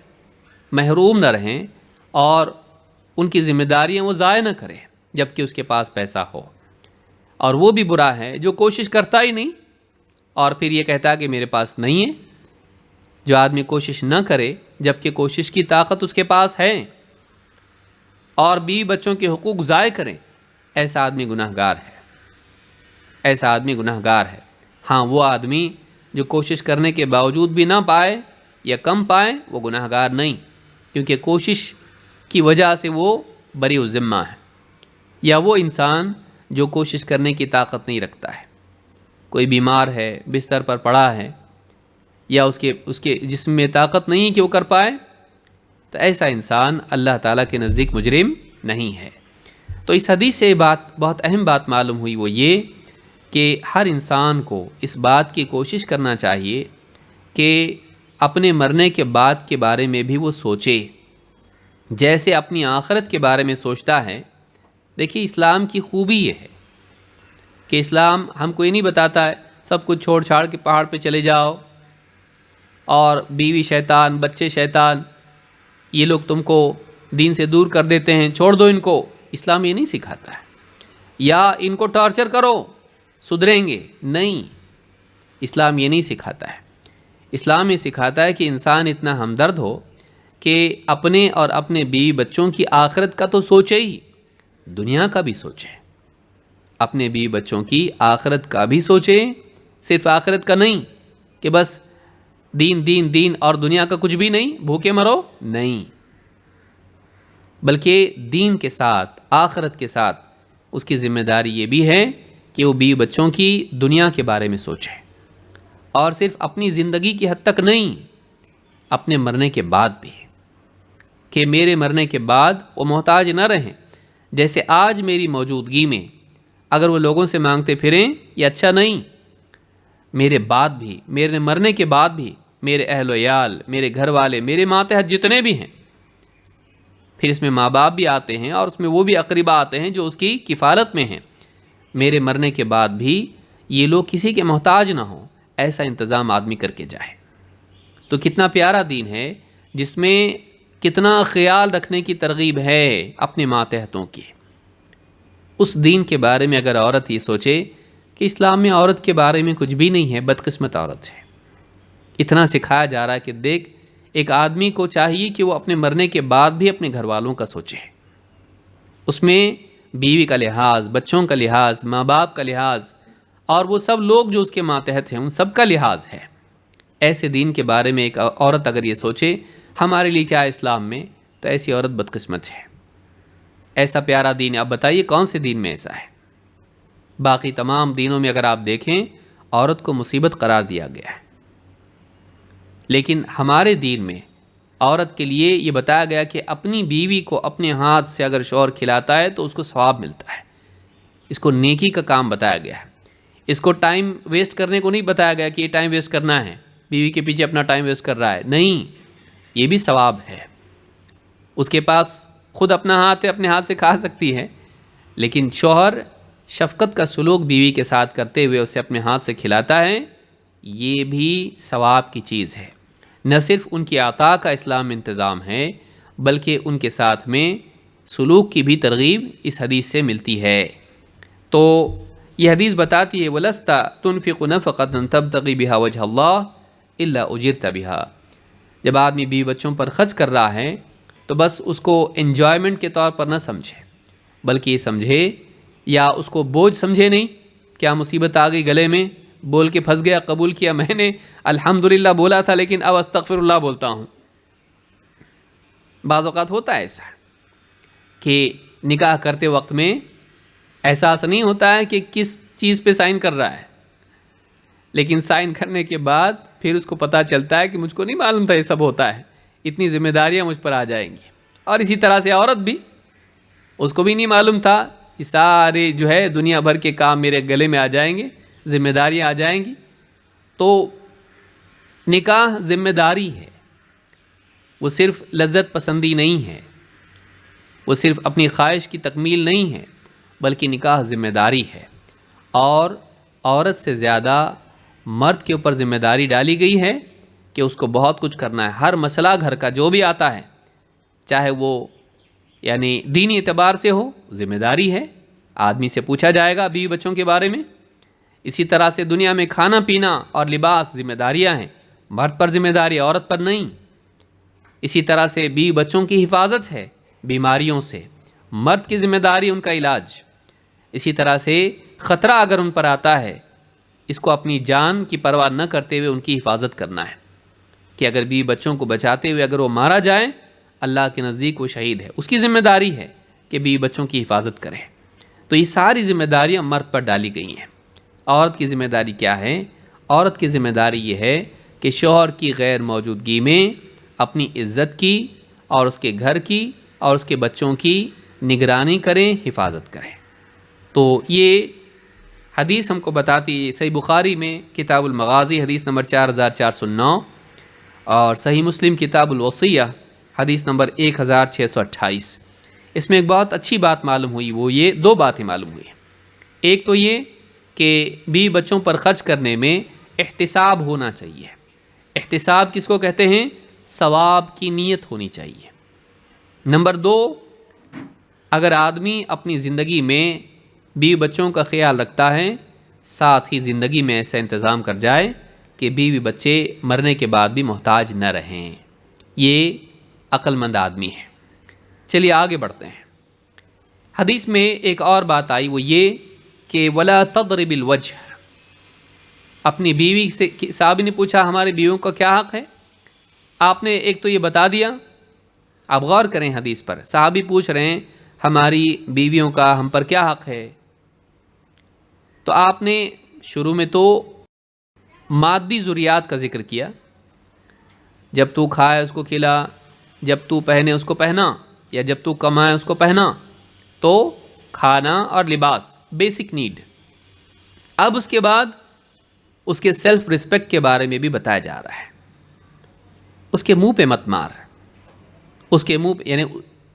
S1: محروم نہ رہیں اور ان کی ذمہ داریاں وہ ضائع نہ کرے جب کہ اس کے پاس پیسہ ہو، اور وہ بھی برا ہے جو کوشش کرتا ہی نہیں اور پھر یہ کہتا کہ میرے پاس نہیں ہے۔ جو آدمی کوشش نہ کرے جب کہ کوشش کی طاقت اس کے پاس ہے اور بیوی بچوں کے حقوق ضائع کریں، ایسا آدمی گناہ گار ہے، ایسا آدمی گناہ گار ہے۔ ہاں، وہ آدمی جو کوشش کرنے کے باوجود بھی نہ پائے یا کم پائے، وہ گناہ گار نہیں، کیونکہ کوشش کی وجہ سے وہ بری الذمہ ہے، یا وہ انسان جو کوشش کرنے کی طاقت نہیں رکھتا ہے۔ کوئی بیمار ہے، بستر پر پڑا ہے، یا اس کے جسم میں طاقت نہیں کہ وہ کر پائے، تو ایسا انسان اللہ تعالیٰ کے نزدیک مجرم نہیں ہے۔ تو اس حدیث سے بہت اہم بات معلوم ہوئی، وہ یہ کہ ہر انسان کو اس بات کی کوشش کرنا چاہیے کہ اپنے مرنے کے بعد کے بارے میں بھی وہ سوچے، جیسے اپنی آخرت کے بارے میں سوچتا ہے۔ دیکھیے اسلام کی خوبی یہ ہے کہ اسلام ہم کو یہ نہیں بتاتا ہے سب کچھ چھوڑ چھاڑ کے پہاڑ پہ چلے جاؤ، اور بیوی شیطان، بچے شیطان، یہ لوگ تم کو دین سے دور کر دیتے ہیں، چھوڑ دو ان کو۔ اسلام یہ نہیں سکھاتا ہے، یا ان کو ٹارچر کرو سدھریں گے، نہیں، اسلام یہ نہیں سکھاتا ہے۔ اسلام یہ سکھاتا ہے کہ انسان اتنا ہمدرد ہو کہ اپنے اور اپنے بیوی بچوں کی آخرت کا تو سوچے ہی، دنیا کا بھی سوچے، اپنے بیوی بچوں کی آخرت کا بھی سوچے، صرف آخرت کا نہیں کہ بس دین دین دین اور دنیا کا کچھ بھی نہیں، بھوکے مرو، نہیں، بلکہ دین کے ساتھ آخرت کے ساتھ اس کی ذمہ داری یہ بھی ہے کہ وہ بیوی بچوں کی دنیا کے بارے میں سوچے، اور صرف اپنی زندگی کی حد تک نہیں، اپنے مرنے کے بعد بھی، کہ میرے مرنے کے بعد وہ محتاج نہ رہیں۔ جیسے آج میری موجودگی میں اگر وہ لوگوں سے مانگتے پھریں یہ اچھا نہیں، میرے بعد بھی، میرے مرنے کے بعد بھی میرے اہل و عیال، میرے گھر والے، میرے ماتحت جتنے بھی ہیں، پھر اس میں ماں باپ بھی آتے ہیں اور اس میں وہ بھی اقربا آتے ہیں جو اس کی کفالت میں ہیں، میرے مرنے کے بعد بھی یہ لوگ کسی کے محتاج نہ ہوں، ایسا انتظام آدمی کر کے جائے۔ تو کتنا پیارا دین ہے جس میں کتنا خیال رکھنے کی ترغیب ہے اپنے ماتحتوں کی۔ اس دین کے بارے میں اگر عورت یہ سوچے کہ اسلام میں عورت کے بارے میں کچھ بھی نہیں ہے، بدقسمت عورت ہے، اتنا سکھایا جا رہا ہے کہ دیکھ، ایک آدمی کو چاہیے کہ وہ اپنے مرنے کے بعد بھی اپنے گھر والوں کا سوچے، اس میں بیوی کا لحاظ، بچوں کا لحاظ، ماں باپ کا لحاظ، اور وہ سب لوگ جو اس کے ماتحت ہیں ان سب کا لحاظ ہے۔ ایسے دین کے بارے میں ایک عورت اگر یہ سوچے ہمارے لیے کیا ہے اسلام میں، تو ایسی عورت بدقسمت ہے۔ ایسا پیارا دین، آپ بتائیے کون سے دین میں ایسا ہے؟ باقی تمام دینوں میں اگر آپ دیکھیں عورت کو مصیبت قرار دیا گیا ہے، لیکن ہمارے دین میں عورت کے لیے یہ بتایا گیا کہ اپنی بیوی کو اپنے ہاتھ سے اگر شوہر کھلاتا ہے تو اس کو ثواب ملتا ہے، اس کو نیکی کا کام بتایا گیا ہے۔ اس کو ٹائم ویسٹ کرنے کو نہیں بتایا گیا کہ یہ ٹائم ویسٹ کرنا ہے، بیوی کے پیچھے اپنا ٹائم ویسٹ کر رہا ہے، نہیں، یہ بھی ثواب ہے۔ اس کے پاس خود اپنا ہاتھ ہے، اپنے ہاتھ سے کھا سکتی ہے، لیکن شوہر شفقت کا سلوک بیوی کے ساتھ کرتے ہوئے اسے اپنے ہاتھ سے کھلاتا ہے، یہ بھی ثواب کی چیز ہے۔ نہ صرف ان کی عطا کا اسلام میں انتظام ہے، بلکہ ان کے ساتھ میں سلوک کی بھی ترغیب اس حدیث سے ملتی ہے۔ تو یہ حدیث بتاتی ہے وَلَسْتَ تُنْفِقُ نَفَقَةً تَبْتَغِي بِهَا وَجْهَ اللَّهِ إِلَّا أُجِرْتَ بِهَا۔ جب آدمی بیوی بچوں پر خرچ کر رہا ہے تو بس اس کو انجوائمنٹ کے طور پر نہ سمجھے، بلکہ یہ سمجھے، یا اس کو بوجھ سمجھے نہیں، کیا مصیبت آ گئی گلے میں، بول کے پھنس گیا، قبول کیا میں نے، الحمدللہ بولا تھا لیکن اب استغفر اللہ بولتا ہوں۔ بعض اوقات ہوتا ہے ایسا کہ نکاح کرتے وقت میں احساس نہیں ہوتا ہے کہ کس چیز پہ سائن کر رہا ہے، لیکن سائن کرنے کے بعد پھر اس کو پتہ چلتا ہے کہ مجھ کو نہیں معلوم تھا یہ سب ہوتا ہے، اتنی ذمہ داریاں مجھ پر آ جائیں گی۔ اور اسی طرح سے عورت بھی، اس کو بھی نہیں معلوم تھا یہ سارے جو ہے دنیا بھر کے کام میرے گلے میں آ جائیں گے، ذمہ داریاں آ جائیں گی۔ تو نکاح ذمہ داری ہے، وہ صرف لذت پسندی نہیں ہے، وہ صرف اپنی خواہش کی تکمیل نہیں ہے، بلکہ نکاح ذمہ داری ہے۔ اور عورت سے زیادہ مرد کے اوپر ذمہ داری ڈالی گئی ہے کہ اس کو بہت کچھ کرنا ہے، ہر مسئلہ گھر کا جو بھی آتا ہے، چاہے وہ یعنی دینی اعتبار سے ہو، ذمہ داری ہے، آدمی سے پوچھا جائے گا بیوی بچوں کے بارے میں۔ اسی طرح سے دنیا میں کھانا پینا اور لباس ذمہ داریاں ہیں، مرد پر ذمہ داری، عورت پر نہیں۔ اسی طرح سے بیوی بچوں کی حفاظت ہے بیماریوں سے، مرد کی ذمہ داری ان کا علاج۔ اسی طرح سے خطرہ اگر ان پر آتا ہے، اس کو اپنی جان کی پرواہ نہ کرتے ہوئے ان کی حفاظت کرنا ہے، کہ اگر بیوی بچوں کو بچاتے ہوئے اگر وہ مارا جائے، اللہ کے نزدیک وہ شہید ہے، اس کی ذمہ داری ہے کہ بیوی بچوں کی حفاظت کرے۔ تو یہ ساری ذمہ داریاں مرد پر ڈالی گئی ہیں، عورت کی ذمہ داری کیا ہے؟ عورت کی ذمہ داری یہ ہے کہ شوہر کی غیر موجودگی میں اپنی عزت کی اور اس کے گھر کی اور اس کے بچوں کی نگرانی کریں، حفاظت کریں۔ تو یہ حدیث ہم کو بتاتی ہے، صحیح بخاری میں کتاب المغازی حدیث نمبر 4409 اور صحیح مسلم کتاب الوصیہ حدیث نمبر 1628۔ اس میں ایک بہت اچھی بات معلوم ہوئی، وہ یہ دو باتیں معلوم ہوئی۔ ایک تو یہ کہ بیوی بچوں پر خرچ کرنے میں احتساب ہونا چاہیے۔ احتساب کس کو کہتے ہیں؟ ثواب کی نیت ہونی چاہیے۔ نمبر دو، اگر آدمی اپنی زندگی میں بیوی بچوں کا خیال رکھتا ہے، ساتھ ہی زندگی میں ایسا انتظام کر جائے کہ بیوی بچے مرنے کے بعد بھی محتاج نہ رہیں، یہ عقل مند آدمی ہے۔ چلیے آگے بڑھتے ہیں۔ حدیث میں ایک اور بات آئی، وہ یہ کہ ولا تضرب الوجہ۔ اپنی بیوی سے صحابی نے پوچھا ہمارے بیویوں کا کیا حق ہے؟ آپ نے ایک تو یہ بتا دیا۔ آپ غور کریں حدیث پر، صحابی پوچھ رہے ہیں ہماری بیویوں کا ہم پر کیا حق ہے؟ تو آپ نے شروع میں تو مادی ضروریات کا ذکر کیا، جب تو کھائے اس کو کھلا، جب تو پہنے اس کو پہنا، یا جب تو کمائے اس کو پہنا، تو کھانا اور لباس، بیسک نیڈ۔ اب اس کے بعد اس کے سیلف رسپیکٹ کے بارے میں بھی بتایا جا رہا ہے۔ اس کے منہ پہ مت مار، اس کے منہ پہ، یعنی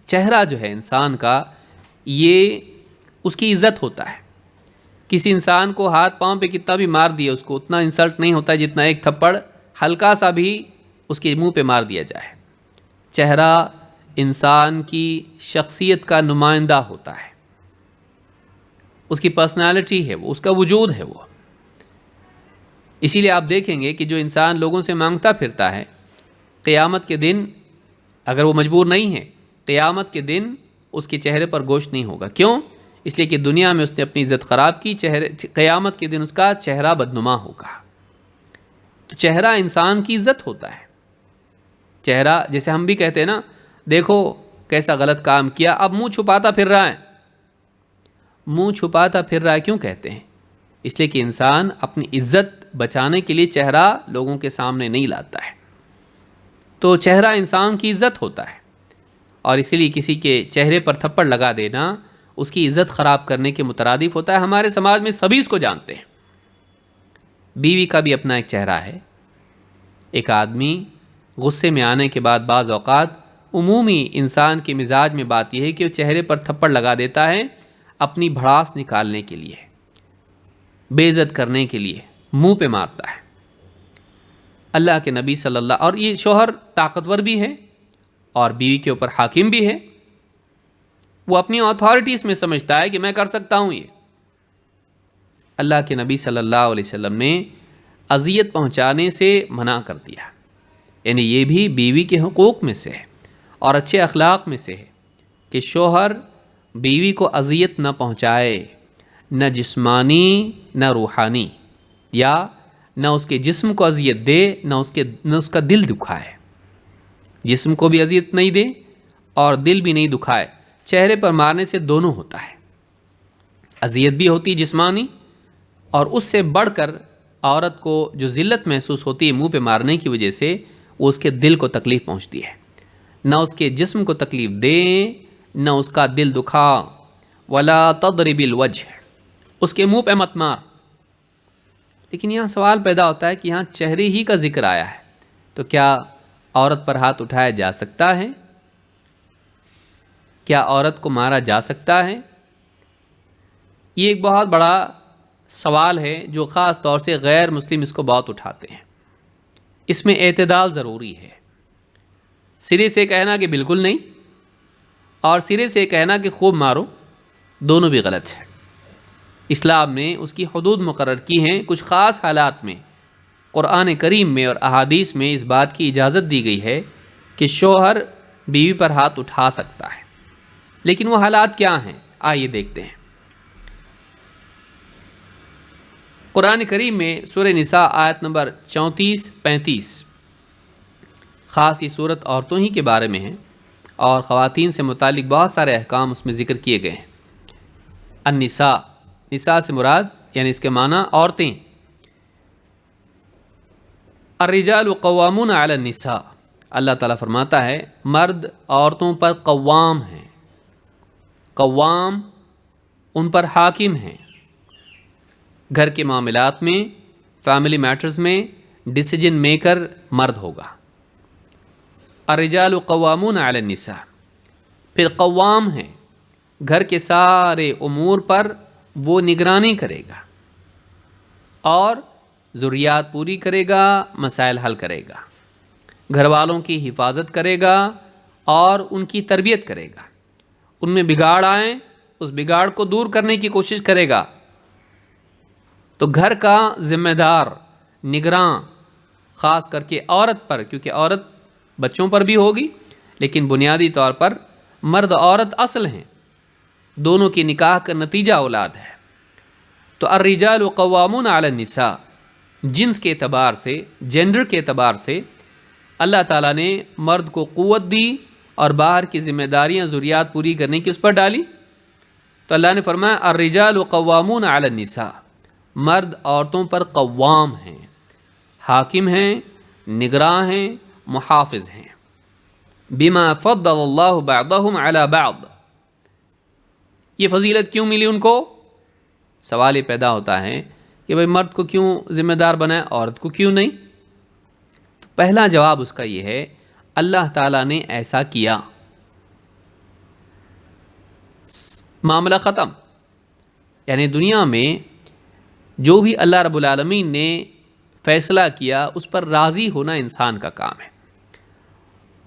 S1: چہرہ جو ہے انسان کا، یہ اس کی عزت ہوتا ہے۔ کسی انسان کو ہاتھ پاؤں پہ کتنا بھی مار دیا، اس کو اتنا انسلٹ نہیں ہوتا جتنا ایک تھپڑ ہلکا سا بھی اس کے منہ پہ مار دیا جائے۔ چہرہ انسان کی شخصیت کا نمائندہ ہوتا ہے، اس کی پرسنالٹی ہے وہ، اس کا وجود ہے وہ۔ اسی لیے آپ دیکھیں گے کہ جو انسان لوگوں سے مانگتا پھرتا ہے، قیامت کے دن اگر وہ مجبور نہیں ہے، قیامت کے دن اس کے چہرے پر گوشت نہیں ہوگا۔ کیوں؟ اس لیے کہ دنیا میں اس نے اپنی عزت خراب کی، قیامت کے دن اس کا چہرہ بدنما ہوگا۔ تو چہرہ انسان کی عزت ہوتا ہے۔ چہرہ، جیسے ہم بھی کہتے ہیں نا، دیکھو کیسا غلط کام کیا، اب منہ چھپاتا پھر رہا ہے۔ منہ چھپاتا پھر رہا ہے کیوں کہتے ہیں؟ اس لیے کہ انسان اپنی عزت بچانے کے لیے چہرہ لوگوں کے سامنے نہیں لاتا ہے۔ تو چہرہ انسان کی عزت ہوتا ہے، اور اسی لیے کسی کے چہرے پر تھپڑ لگا دینا اس کی عزت خراب کرنے کے مترادف ہوتا ہے۔ ہمارے سماج میں سبھی اس کو جانتے ہیں۔ بیوی کا بھی اپنا ایک چہرہ ہے۔ ایک آدمی غصے میں آنے کے بعد بعض اوقات عمومی انسان کے مزاج میں بات یہ ہے کہ وہ چہرے پر تھپڑ لگا دیتا ہے اپنی بھڑاس نکالنے کے لیے، بے عزت کرنے کے لیے، منہ پہ مارتا ہے۔ اللہ کے نبی صلی اللہ، اور یہ شوہر طاقتور بھی ہے اور بیوی کے اوپر حاکم بھی ہے، وہ اپنی اتھارٹیز میں سمجھتا ہے کہ میں کر سکتا ہوں یہ۔ اللہ کے نبی صلی اللہ علیہ وسلم نے اذیت پہنچانے سے منع کر دیا، یعنی یہ بھی بیوی کے حقوق میں سے ہے اور اچھے اخلاق میں سے ہے کہ شوہر بیوی کو اذیت نہ پہنچائے، نہ جسمانی نہ روحانی، یا نہ اس کے جسم کو اذیت دے، نہ اس کا دل دکھائے۔ جسم کو بھی اذیت نہیں دے اور دل بھی نہیں دکھائے۔ چہرے پر مارنے سے دونوں ہوتا ہے، اذیت بھی ہوتی جسمانی، اور اس سے بڑھ کر عورت کو جو ذلت محسوس ہوتی ہے منہ پہ مارنے کی وجہ سے، وہ اس کے دل کو تکلیف پہنچتی ہے۔ نہ اس کے جسم کو تکلیف دے، نہ اس کا دل دکھا۔ ولا تضرب الوجہ، اس کے منہ پہ مت مار۔ لیکن یہاں سوال پیدا ہوتا ہے کہ یہاں چہرے ہی کا ذکر آیا ہے، تو کیا عورت پر ہاتھ اٹھایا جا سکتا ہے؟ کیا عورت کو مارا جا سکتا ہے؟ یہ ایک بہت بڑا سوال ہے جو خاص طور سے غیر مسلم اس کو بہت اٹھاتے ہیں۔ اس میں اعتدال ضروری ہے۔ سرے سے کہنا کہ بالکل نہیں، اور سرے سے کہنا کہ خوب مارو، دونوں بھی غلط ہے۔ اسلام نے اس کی حدود مقرر کی ہیں۔ کچھ خاص حالات میں قرآن کریم میں اور احادیث میں اس بات کی اجازت دی گئی ہے کہ شوہر بیوی پر ہاتھ اٹھا سکتا ہے، لیکن وہ حالات کیا ہیں؟ آئیے دیکھتے ہیں۔ قرآن کریم میں سورہ نساء آیت نمبر 34-35، خاص یہ صورت عورتوں ہی کے بارے میں ہے اور خواتین سے متعلق بہت سارے احکام اس میں ذکر کیے گئے ہیں۔ النساء، نساء سے مراد یعنی اس کے معنی عورتیں. الرجال قوامون علی النساء، اللہ تعالیٰ فرماتا ہے مرد عورتوں پر قوام ہیں، قوام ان پر حاکم ہیں. گھر کے معاملات میں، فیملی میٹرز میں ڈیسیجن میکر مرد ہوگا. الرجال قوامون علی النساء، پھر قوام ہیں گھر کے سارے امور پر، وہ نگرانی کرے گا اور ضروریات پوری کرے گا، مسائل حل کرے گا، گھر والوں کی حفاظت کرے گا اور ان کی تربیت کرے گا. ان میں بگاڑ آئیں اس بگاڑ کو دور کرنے کی کوشش کرے گا. تو گھر کا ذمہ دار، نگراں، خاص کر کے عورت پر، کیونکہ عورت بچوں پر بھی ہوگی لیکن بنیادی طور پر مرد عورت اصل ہیں، دونوں کی نکاح کا نتیجہ اولاد ہے. تو الرجال قوامون علی النساء، جنس کے اعتبار سے، جینڈر کے اعتبار سے اللہ تعالیٰ نے مرد کو قوت دی اور باہر کی ذمہ داریاں ضروریات پوری کرنے کی اس پر ڈالی. تو اللہ نے فرمایا الرجال قوامون علی النساء، مرد عورتوں پر قوام ہیں، حاکم ہیں، نگراں ہیں، محافظ ہیں. بما فضل اللہ بعضهم علی بعض، یہ فضیلت کیوں ملی ان کو؟ سوال یہ پیدا ہوتا ہے کہ بھئی مرد کو کیوں ذمہ دار بنایا، عورت کو کیوں نہیں؟ تو پہلا جواب اس کا یہ ہے اللہ تعالیٰ نے ایسا کیا، معاملہ ختم. یعنی دنیا میں جو بھی اللہ رب العالمین نے فیصلہ کیا اس پر راضی ہونا انسان کا کام ہے.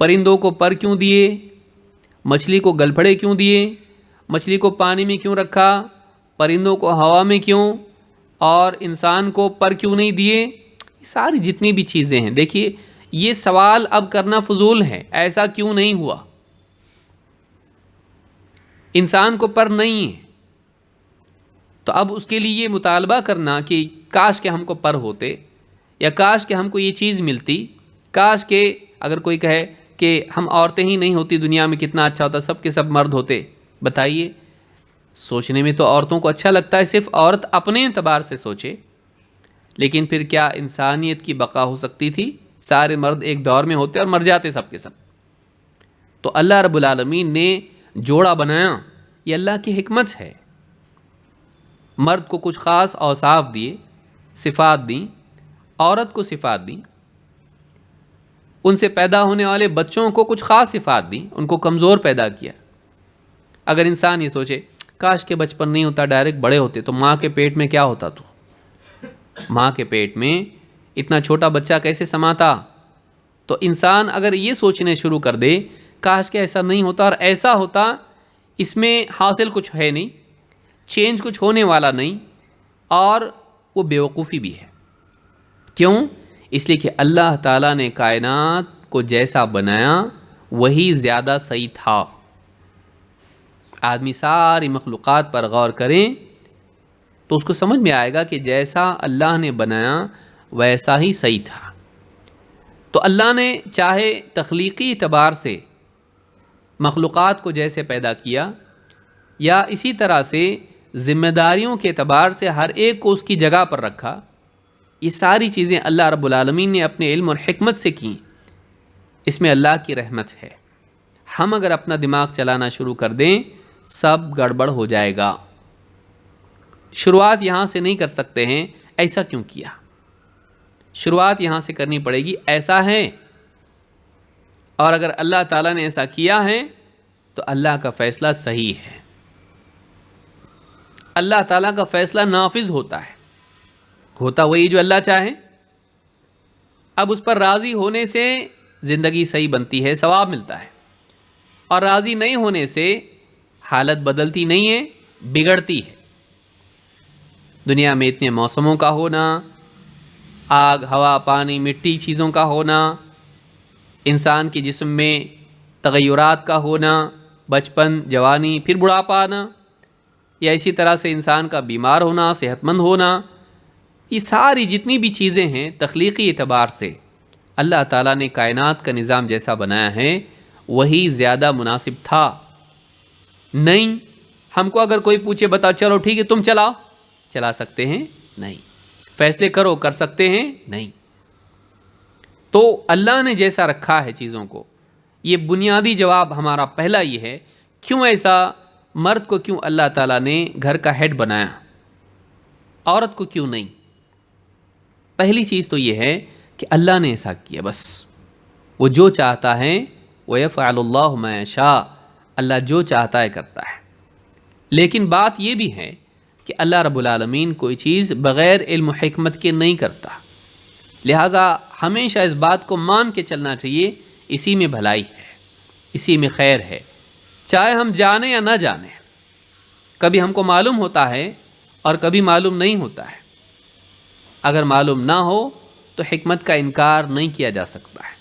S1: پرندوں کو پر کیوں دیے، مچھلی کو گلپھڑے کیوں دیے، مچھلی کو پانی میں کیوں رکھا، پرندوں کو ہوا میں کیوں، اور انسان کو پر کیوں نہیں دیے؟ یہ ساری جتنی بھی چیزیں ہیں، دیکھیے یہ سوال اب کرنا فضول ہے، ایسا کیوں نہیں ہوا؟ انسان کو پر نہیں ہے تو اب اس کے لیے یہ مطالبہ کرنا کہ کاش کہ ہم کو پر ہوتے، یا کاش کہ ہم کو یہ چیز ملتی، کاش کہ اگر کوئی کہے کہ ہم عورتیں ہی نہیں ہوتی دنیا میں کتنا اچھا ہوتا، سب کے سب مرد ہوتے. بتائیے، سوچنے میں تو عورتوں کو اچھا لگتا ہے صرف عورت اپنے اعتبار سے سوچے، لیکن پھر کیا انسانیت کی بقا ہو سکتی تھی؟ سارے مرد ایک دور میں ہوتے اور مر جاتے سب کے سب. تو اللہ رب العالمین نے جوڑا بنایا، یہ اللہ کی حکمت ہے. مرد کو کچھ خاص اوصاف دیے، صفات دیں، عورت کو صفات دیں، ان سے پیدا ہونے والے بچوں کو کچھ خاص صفات دیں، ان کو کمزور پیدا کیا. اگر انسان یہ سوچے کاش کے بچپن نہیں ہوتا، ڈائریکٹ بڑے ہوتے، تو ماں کے پیٹ میں کیا ہوتا؟ تو ماں کے پیٹ میں اتنا چھوٹا بچہ کیسے سماتا؟ تو انسان اگر یہ سوچنے شروع کر دے کاش کہ ایسا نہیں ہوتا اور ایسا ہوتا، اس میں حاصل کچھ ہے نہیں، چینج کچھ ہونے والا نہیں، اور وہ بیوقوفی بھی ہے. کیوں؟ اس لیے کہ اللہ تعالیٰ نے کائنات کو جیسا بنایا وہی زیادہ صحیح تھا. آدمی ساری مخلوقات پر غور کریں تو اس کو سمجھ میں آئے گا کہ جیسا اللہ نے بنایا ویسا ہی صحیح تھا. تو اللہ نے چاہے تخلیقی اعتبار سے مخلوقات کو جیسے پیدا کیا، یا اسی طرح سے ذمہ داریوں کے اعتبار سے ہر ایک کو اس کی جگہ پر رکھا. یہ ساری چیزیں اللہ رب العالمین نے اپنے علم اور حکمت سے کیں. اس میں اللہ کی رحمت ہے. ہم اگر اپنا دماغ چلانا شروع کر دیں سب گڑبڑ ہو جائے گا. شروعات یہاں سے نہیں کر سکتے ہیں ایسا کیوں کیا، شروعات یہاں سے کرنی پڑے گی ایسا ہے. اور اگر اللہ تعالیٰ نے ایسا کیا ہے تو اللہ کا فیصلہ صحیح ہے. اللہ تعالیٰ کا فیصلہ نافذ ہوتا ہے، ہوتا وہی جو اللہ چاہے. اب اس پر راضی ہونے سے زندگی صحیح بنتی ہے، ثواب ملتا ہے، اور راضی نہیں ہونے سے حالت بدلتی نہیں ہے، بگڑتی ہے. دنیا میں اتنے موسموں کا ہونا، آگ، ہوا، پانی، مٹی چیزوں کا ہونا، انسان کے جسم میں تغیرات کا ہونا، بچپن، جوانی، پھر بڑھاپا آنا، یا اسی طرح سے انسان کا بیمار ہونا، صحت مند ہونا، یہ ساری جتنی بھی چیزیں ہیں تخلیقی اعتبار سے اللہ تعالیٰ نے کائنات کا نظام جیسا بنایا ہے وہی زیادہ مناسب تھا. نہیں، ہم کو اگر کوئی پوچھے بتاؤ چلو ٹھیک ہے تم چلاؤ، چلا سکتے ہیں؟ نہیں. فیصلے کر سکتے ہیں؟ نہیں. تو اللہ نے جیسا رکھا ہے چیزوں کو، یہ بنیادی جواب ہمارا پہلا یہ ہے، کیوں ایسا، مرد کو کیوں اللہ تعالیٰ نے گھر کا ہیڈ بنایا، عورت کو کیوں نہیں؟ پہلی چیز تو یہ ہے کہ اللہ نے ایسا کیا، بس وہ جو چاہتا ہے، وَيَفْعَلُ اللَّهُ مَا يَشَاءُ، اللہ جو چاہتا ہے کرتا ہے. لیکن بات یہ بھی ہے کہ اللہ رب العالمین کوئی چیز بغیر علم و حکمت کے نہیں کرتا، لہٰذا ہمیشہ اس بات کو مان کے چلنا چاہیے، اسی میں بھلائی ہے، اسی میں خیر ہے، چاہے ہم جانیں یا نہ جانیں. کبھی ہم کو معلوم ہوتا ہے اور کبھی معلوم نہیں ہوتا ہے. اگر معلوم نہ ہو تو حکمت کا انکار نہیں کیا جا سکتا ہے.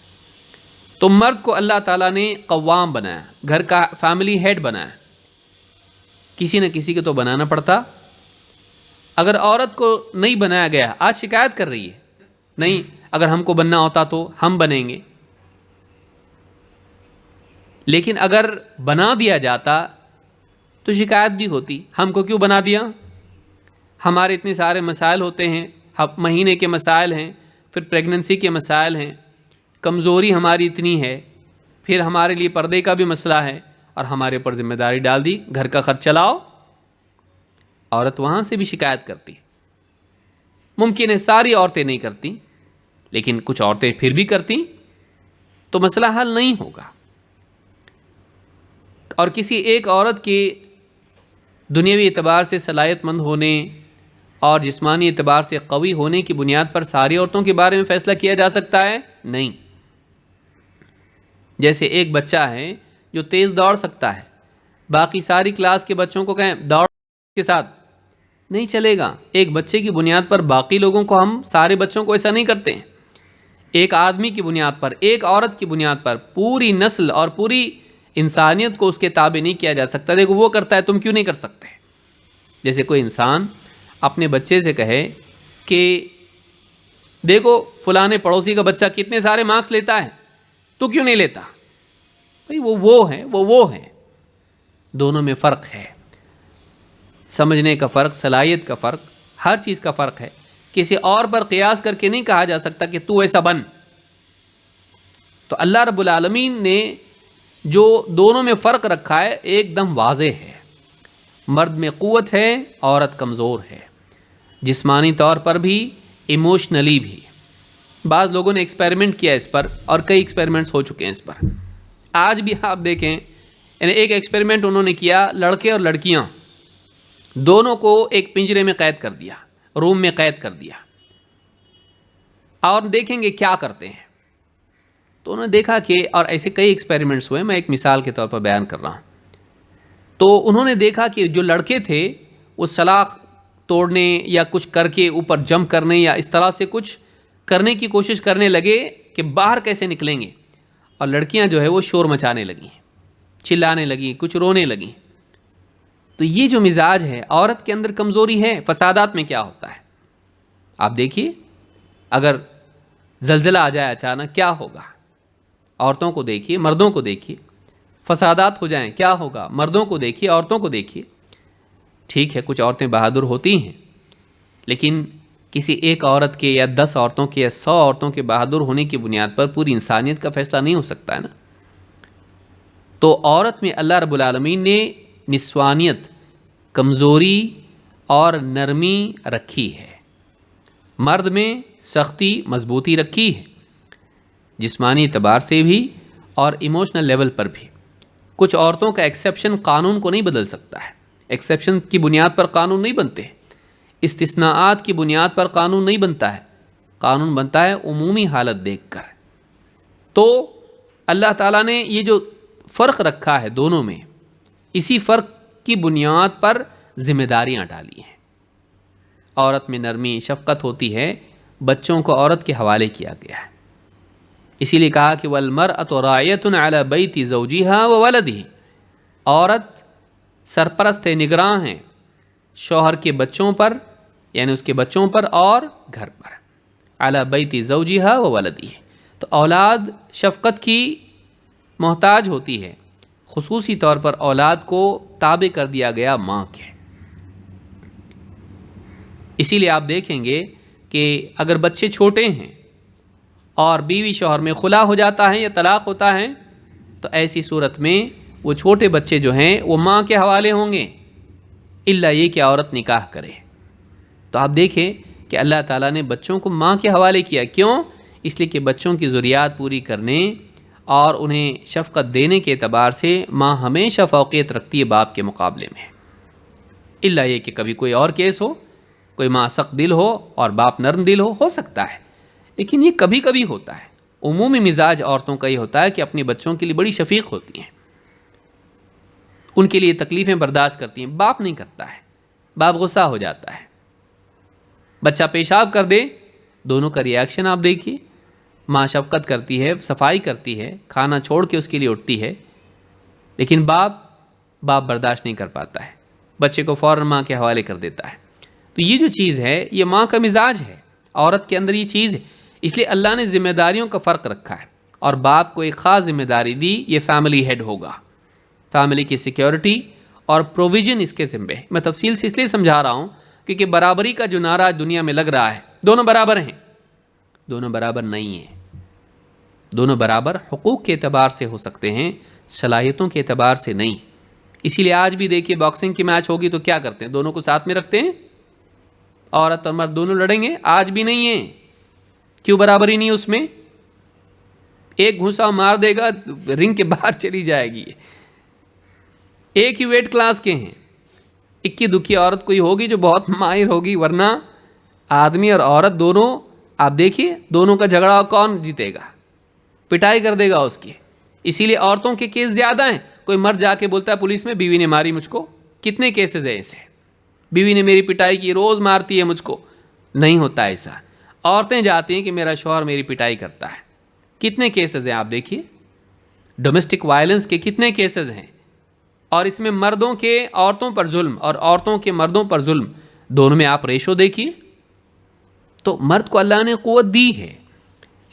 S1: تو مرد کو اللہ تعالیٰ نے قوام بنایا، گھر کا فیملی ہیڈ بنایا، کسی نہ کسی کو تو بنانا پڑتا. اگر عورت کو نہیں بنایا گیا، آج شکایت کر رہی ہے، نہیں اگر ہم کو بننا ہوتا تو ہم بنیں گے. لیکن اگر بنا دیا جاتا تو شکایت بھی ہوتی، ہم کو کیوں بنا دیا؟ ہمارے اتنے سارے مسائل ہوتے ہیں، مہینے کے مسائل ہیں، پھر پریگننسی کے مسائل ہیں، کمزوری ہماری اتنی ہے، پھر ہمارے لیے پردے کا بھی مسئلہ ہے، اور ہمارے اوپر ذمہ داری ڈال دی، گھر کا خرچ چلاؤ. عورت وہاں سے بھی شکایت کرتی. ممکن ہے ساری عورتیں نہیں کرتی، لیکن کچھ عورتیں پھر بھی کرتی، تو مسئلہ حل نہیں ہوگا. اور کسی ایک عورت کے دنیاوی اعتبار سے صلاحیت مند ہونے اور جسمانی اعتبار سے قوی ہونے کی بنیاد پر ساری عورتوں کے بارے میں فیصلہ کیا جا سکتا ہے؟ نہیں. جیسے ایک بچہ ہے جو تیز دوڑ سکتا ہے، باقی ساری کلاس کے بچوں کو کہیں دوڑ کے ساتھ، نہیں چلے گا. ایک بچے کی بنیاد پر باقی لوگوں کو، ہم سارے بچوں کو ایسا نہیں کرتے ہیں. ایک آدمی کی بنیاد پر، ایک عورت کی بنیاد پر پوری نسل اور پوری انسانیت کو اس کے تابع نہیں کیا جا سکتا. دیکھو وہ کرتا ہے، تم کیوں نہیں کر سکتے؟ جیسے کوئی انسان اپنے بچے سے کہے کہ دیکھو فلانے پڑوسی کا بچہ کتنے سارے مارکس لیتا ہے، تو کیوں نہیں لیتا؟ بھائی وہ ہے. دونوں میں فرق ہے، سمجھنے کا فرق، صلاحیت کا فرق، ہر چیز کا فرق ہے. کسی اور پر قیاس کر کے نہیں کہا جا سکتا کہ تو ایسا بن. تو اللہ رب العالمین نے جو دونوں میں فرق رکھا ہے ایک دم واضح ہے. مرد میں قوت ہے، عورت کمزور ہے، جسمانی طور پر بھی، ایموشنلی بھی. بعض لوگوں نے ایکسپیریمنٹ کیا اس پر، اور کئی ایکسپیریمنٹس ہو چکے ہیں اس پر. آج بھی آپ دیکھیں، یعنی ایک ایکسپیریمنٹ انہوں نے کیا، لڑکے اور لڑکیاں دونوں کو ایک پنجرے میں قید کر دیا، روم میں قید کر دیا، اور دیکھیں گے کیا کرتے ہیں. تو انہوں نے دیکھا کہ، اور ایسے کئی ایکسپیریمنٹس ہوئے، میں ایک مثال کے طور پر بیان کر رہا ہوں. تو انہوں نے دیکھا کہ جو لڑکے تھے وہ سلاخ توڑنے یا کچھ کر کے اوپر جمپ کرنے یا اس طرح سے کچھ کرنے کی کوشش کرنے لگے کہ باہر کیسے نکلیں گے، اور لڑکیاں جو ہے وہ شور مچانے لگیں، چلانے لگیں، کچھ رونے لگیں. تو یہ جو مزاج ہے، عورت کے اندر کمزوری ہے. فسادات میں کیا ہوتا ہے آپ دیکھیے، اگر زلزلہ آ جائے اچانک کیا ہوگا؟ عورتوں کو دیکھیے، مردوں کو دیکھیے. فسادات ہو جائیں کیا ہوگا؟ مردوں کو دیکھیے، عورتوں کو دیکھیے. ٹھیک ہے کچھ عورتیں بہادر ہوتی ہیں، لیکن کسی ایک عورت کے یا 10 عورتوں کے یا 100 عورتوں کے بہادر ہونے کی بنیاد پر پوری انسانیت کا فیصلہ نہیں ہو سکتا ہے نا. تو عورت میں اللہ رب العالمین نے نسوانیت، کمزوری اور نرمی رکھی ہے. مرد میں سختی، مضبوطی رکھی ہے، جسمانی اعتبار سے بھی اور ایموشنل لیول پر بھی. کچھ عورتوں کا ایکسیپشن قانون کو نہیں بدل سکتا ہے. ایکسیپشن کی بنیاد پر قانون نہیں بنتے، استثناءات کی بنیاد پر قانون نہیں بنتا ہے. قانون بنتا ہے عمومی حالت دیکھ کر. تو اللہ تعالیٰ نے یہ جو فرق رکھا ہے دونوں میں، اسی فرق کی بنیاد پر ذمہ داریاں ڈالی ہیں. عورت میں نرمی، شفقت ہوتی ہے، بچوں کو عورت کے حوالے کیا گیا ہے. اسی لیے کہا کہ وَالْمَرْأَةُ رَاعِيَةٌ عَلَى بَيْتِ زَوْجِهَا وَوَلَدِهِ، عورت سرپرست ہے، نگراں ہیں شوہر کے بچوں پر، یعنی اس کے بچوں پر اور گھر پر. عَلَى بَيْتِ زَوْجِهَا وَوَلَدِهِ، تو اولاد شفقت کی محتاج ہوتی ہے، خصوصی طور پر اولاد کو تابع کر دیا گیا ماں کے. اسی لیے آپ دیکھیں گے کہ اگر بچے چھوٹے ہیں اور بیوی شوہر میں خلا ہو جاتا ہے یا طلاق ہوتا ہے تو ایسی صورت میں وہ چھوٹے بچے جو ہیں وہ ماں کے حوالے ہوں گے، الا یہ کہ عورت نکاح کرے۔ تو آپ دیکھیں کہ اللہ تعالیٰ نے بچوں کو ماں کے حوالے کیا، کیوں؟ اس لیے کہ بچوں کی ضروریات پوری کرنے اور انہیں شفقت دینے کے اعتبار سے ماں ہمیشہ فوقیت رکھتی ہے باپ کے مقابلے میں، الا یہ کہ کبھی کوئی اور کیس ہو، کوئی ماں سخت دل ہو اور باپ نرم دل ہو سکتا ہے، لیکن یہ کبھی کبھی ہوتا ہے۔ عمومی مزاج عورتوں کا یہ ہوتا ہے کہ اپنے بچوں کے لیے بڑی شفیق ہوتی ہیں، ان کے لیے تکلیفیں برداشت کرتی ہیں، باپ نہیں کرتا ہے، باپ غصہ ہو جاتا ہے، بچہ پیشاب کر دے، دونوں کا ری ایکشن آپ دیکھیے، ماں شفقت کرتی ہے، صفائی کرتی ہے، کھانا چھوڑ کے اس کے لیے اٹھتی ہے، لیکن باپ برداشت نہیں کر پاتا ہے، بچے کو فوراً ماں کے حوالے کر دیتا ہے۔ تو یہ جو چیز ہے یہ ماں کا مزاج ہے، عورت کے اندر یہ چیز ہے، اس لیے اللہ نے ذمہ داریوں کا فرق رکھا ہے، اور باپ کو ایک خاص ذمہ داری دی، یہ فیملی ہیڈ ہوگا، فیملی کی سیکیورٹی اور پروویژن اس کے ذمہ ہے۔ میں تفصیل سے اس لیے سمجھا رہا ہوں کیونکہ برابری کا جو نعرہ دنیا میں لگ رہا ہے، دونوں برابر ہیں، دونوں برابر نہیں ہیں، دونوں برابر حقوق کے اعتبار سے ہو سکتے ہیں، صلاحیتوں کے اعتبار سے نہیں۔ اسی لیے آج بھی دیکھیے باکسنگ کی میچ ہوگی تو کیا کرتے ہیں، دونوں کو ساتھ میں رکھتے ہیں، عورت اور مرد دونوں لڑیں گے، آج بھی نہیں ہے، کیوں برابری نہیں اس میں؟ ایک گھوسا مار دے گا رنگ کے باہر چلی جائے گی، ایک ہی ویٹ کلاس کے ہیں، اکی دکھی عورت کوئی ہوگی جو بہت ماہر ہوگی، ورنہ آدمی اور عورت دونوں آپ دیکھیے دونوں کا جھگڑا کون جیتے گا، پٹائی کر دے گا اس کی۔ اسی لیے عورتوں کے کیس زیادہ ہیں، کوئی مرد جا کے بولتا ہے پولیس میں بیوی نے ماری مجھ کو، کتنے کیسز ہیں ایسے، بیوی نے میری پٹائی کی، روز مارتی ہے مجھ کو، نہیں ہوتا ایسا، عورتیں جاتی ہیں کہ میرا شوہر میری پٹائی کرتا ہے، کتنے کیسز ہیں آپ دیکھیے، ڈومیسٹک وائلنس کے کتنے کیسز ہیں، اور اس میں مردوں کے عورتوں پر ظلم اور عورتوں کے مردوں پر ظلم، دونوں میں آپ ریشو دیکھیے۔ تو مرد کو اللہ نے قوت دی ہے،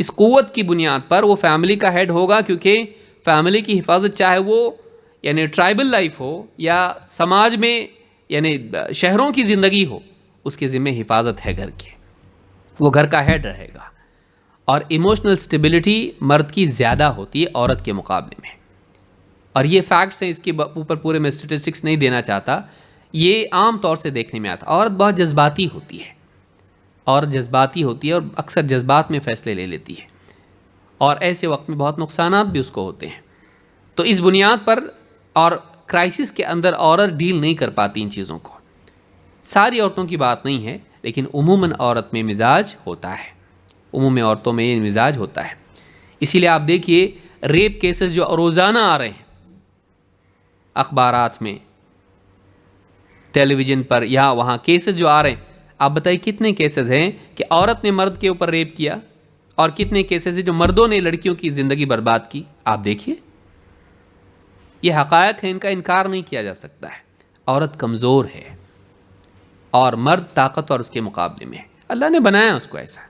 S1: اس قوت کی بنیاد پر وہ فیملی کا ہیڈ ہوگا، کیونکہ فیملی کی حفاظت چاہے وہ یعنی ٹرائبل لائف ہو یا سماج میں یعنی شہروں کی زندگی ہو، اس کے ذمہ حفاظت ہے گھر کی، وہ گھر کا ہیڈ رہے گا۔ اور ایموشنل سٹیبلٹی مرد کی زیادہ ہوتی ہے عورت کے مقابلے میں، اور یہ فیکٹس ہیں، اس کے اوپر پورے میں اسٹیٹسٹکس نہیں دینا چاہتا، یہ عام طور سے دیکھنے میں آتا۔ عورت بہت جذباتی ہوتی ہے، عورت جذباتی ہوتی ہے اور اکثر جذبات میں فیصلے لے لیتی ہے، اور ایسے وقت میں بہت نقصانات بھی اس کو ہوتے ہیں۔ تو اس بنیاد پر اور کرائسس کے اندر عورت ڈیل نہیں کر پاتی ان چیزوں کو، ساری عورتوں کی بات نہیں ہے، لیکن عموماً عورت میں مزاج ہوتا ہے، عمومی عورتوں میں یہ مزاج ہوتا ہے۔ اسی لیے آپ دیکھیے ریپ کیسز جو روزانہ آ رہے ہیں اخبارات میں، ٹیلی ویژن پر، یا وہاں کیسز جو آ رہے ہیں، آپ بتائیے کتنے کیسز ہیں کہ عورت نے مرد کے اوپر ریپ کیا، اور کتنے کیسز ہیں جو مردوں نے لڑکیوں کی زندگی برباد کی، آپ دیکھیے، یہ حقائق ہیں، ان کا انکار نہیں کیا جا سکتا ہے۔ عورت کمزور ہے اور مرد طاقتور اس کے مقابلے میں، اللہ نے بنایا اس کو ایسا،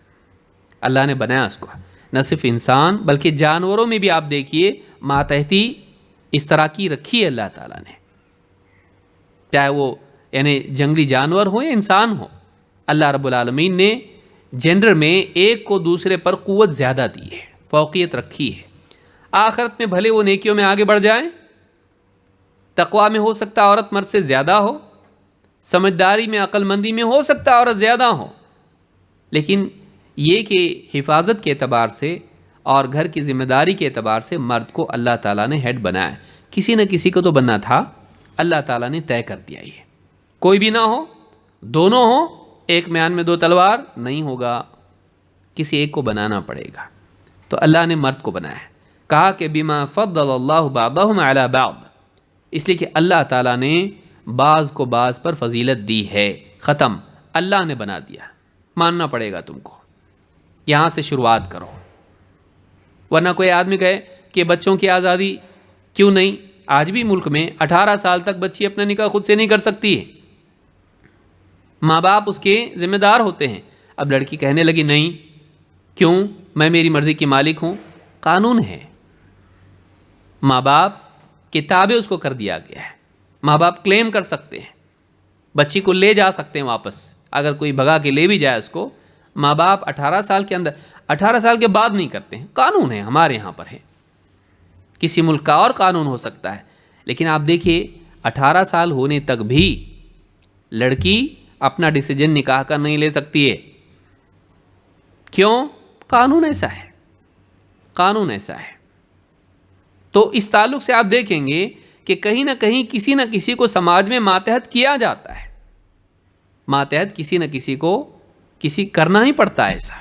S1: اللہ نے بنایا اس کو، نہ صرف انسان بلکہ جانوروں میں بھی آپ دیکھیے ماتحتی اس طرح کی رکھی ہے اللہ تعالیٰ نے، چاہے وہ یعنی جنگلی جانور ہو یا انسان ہو، اللہ رب العالمین نے جینڈر میں ایک کو دوسرے پر قوت زیادہ دی ہے، فوقیت رکھی ہے۔ آخرت میں بھلے وہ نیکیوں میں آگے بڑھ جائیں، تقویٰ میں ہو سکتا عورت مرد سے زیادہ ہو، سمجھداری میں عقل مندی میں ہو سکتا عورت زیادہ ہو، لیکن یہ کہ حفاظت کے اعتبار سے اور گھر کی ذمہ داری کے اعتبار سے مرد کو اللہ تعالیٰ نے ہیڈ بنایا، کسی نہ کسی کو تو بننا تھا، اللہ تعالیٰ نے طے کر دیا، یہ کوئی بھی نہ ہو، دونوں ہوں، ایک میان میں دو تلوار نہیں ہوگا، کسی ایک کو بنانا پڑے گا۔ تو اللہ نے مرد کو بنایا ہے، کہا کہ بما فضل اللہ بعضهم علی بعض، اس لیے کہ اللہ تعالیٰ نے بعض کو بعض پر فضیلت دی ہے، ختم، اللہ نے بنا دیا، ماننا پڑے گا تم کو، یہاں سے شروعات کرو، ورنہ کوئی آدمی کہے کہ بچوں کی آزادی کیوں نہیں، آج بھی ملک میں 18 سال تک بچی اپنا نکاح خود سے نہیں کر سکتی ہے، ماں باپ اس کے ذمہ دار ہوتے ہیں۔ اب لڑکی کہنے لگی نہیں، کیوں، میں میری مرضی کی مالک ہوں، قانون ہے، ماں باپ کتابیں اس کو کر دیا گیا ہے، ماں باپ کلیم کر سکتے ہیں، بچی کو لے جا سکتے ہیں واپس، اگر کوئی بھگا کے لے بھی جائے اس کو، ماں باپ 18 سال کے اندر، 18 سال کے بعد نہیں کرتے ہیں، قانون ہے ہمارے یہاں پر ہے، کسی ملک کا اور قانون ہو سکتا ہے، لیکن آپ دیکھیے 18 سال ہونے تک بھی لڑکی اپنا ڈیسیجن نکاح کا نہیں لے سکتی ہے. کیوں؟ قانون ایسا ہے، قانون ایسا ہے. تو اس تعلق سے آپ دیکھیں گے کہ کہیں نہ کہیں کسی نہ کسی کو سماج میں ماتحت کیا جاتا ہے، ماتحت کسی نہ کسی کو کسی کرنا ہی پڑتا ہے ایسا.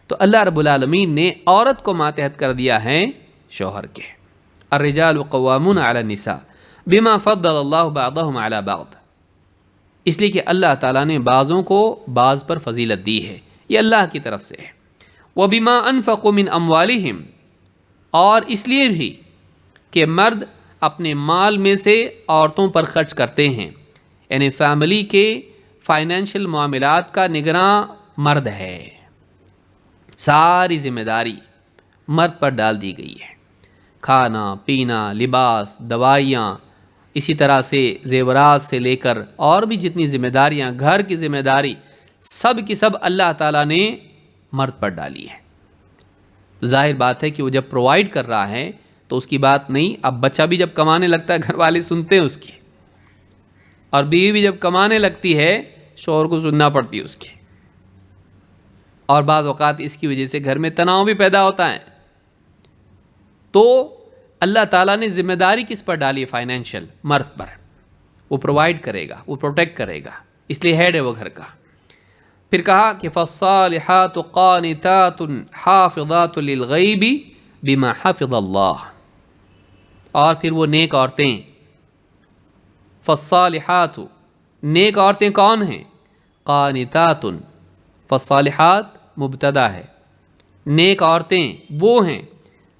S1: تو اللہ رب العالمین نے عورت کو ماتحت کر دیا ہے شوہر کے. الرجال قوامون علی النساء بما فضل اللہ بعضهم علی بعض، اس لیے کہ اللہ تعالیٰ نے بعضوں کو بعض پر فضیلت دی ہے، یہ اللہ کی طرف سے ہے. وبما انفقوا من اموالہم، اور اس لیے بھی کہ مرد اپنے مال میں سے عورتوں پر خرچ کرتے ہیں، یعنی فیملی کے فائنینشیل معاملات کا نگراں مرد ہے، ساری ذمہ داری مرد پر ڈال دی گئی ہے. کھانا پینا، لباس، دوائیاں، اسی طرح سے زیورات سے لے کر اور بھی جتنی ذمہ داریاں، گھر کی ذمہ داری، سب کی سب اللہ تعالیٰ نے مرد پر ڈالی ہے. ظاہر بات ہے کہ وہ جب پرووائڈ کر رہا ہے تو اس کی بات نہیں. اب بچہ بھی جب کمانے لگتا ہے گھر والے سنتے ہیں اس کی، اور بیوی بھی جب کمانے لگتی ہے شوہر کو سننا پڑتی ہے اس کی، اور بعض اوقات اس کی وجہ سے گھر میں تناؤ بھی پیدا ہوتا ہے. تو اللہ تعالیٰ نے ذمہ داری کس پر ڈالی ہے؟ فائنینشیل، مرد پر. وہ پرووائڈ کرے گا، وہ پروٹیکٹ کرے گا، اس لیے ہیڈ ہے وہ گھر کا. پھر کہا کہ فالصالحات قانتات حافظات للغیب بما حفظ اللہ، اور پھر وہ نیک عورتیں. فالصالحات، نیک عورتیں کون ہیں؟ قانتات، فالصالحات مبتدا ہے، نیک عورتیں وہ ہیں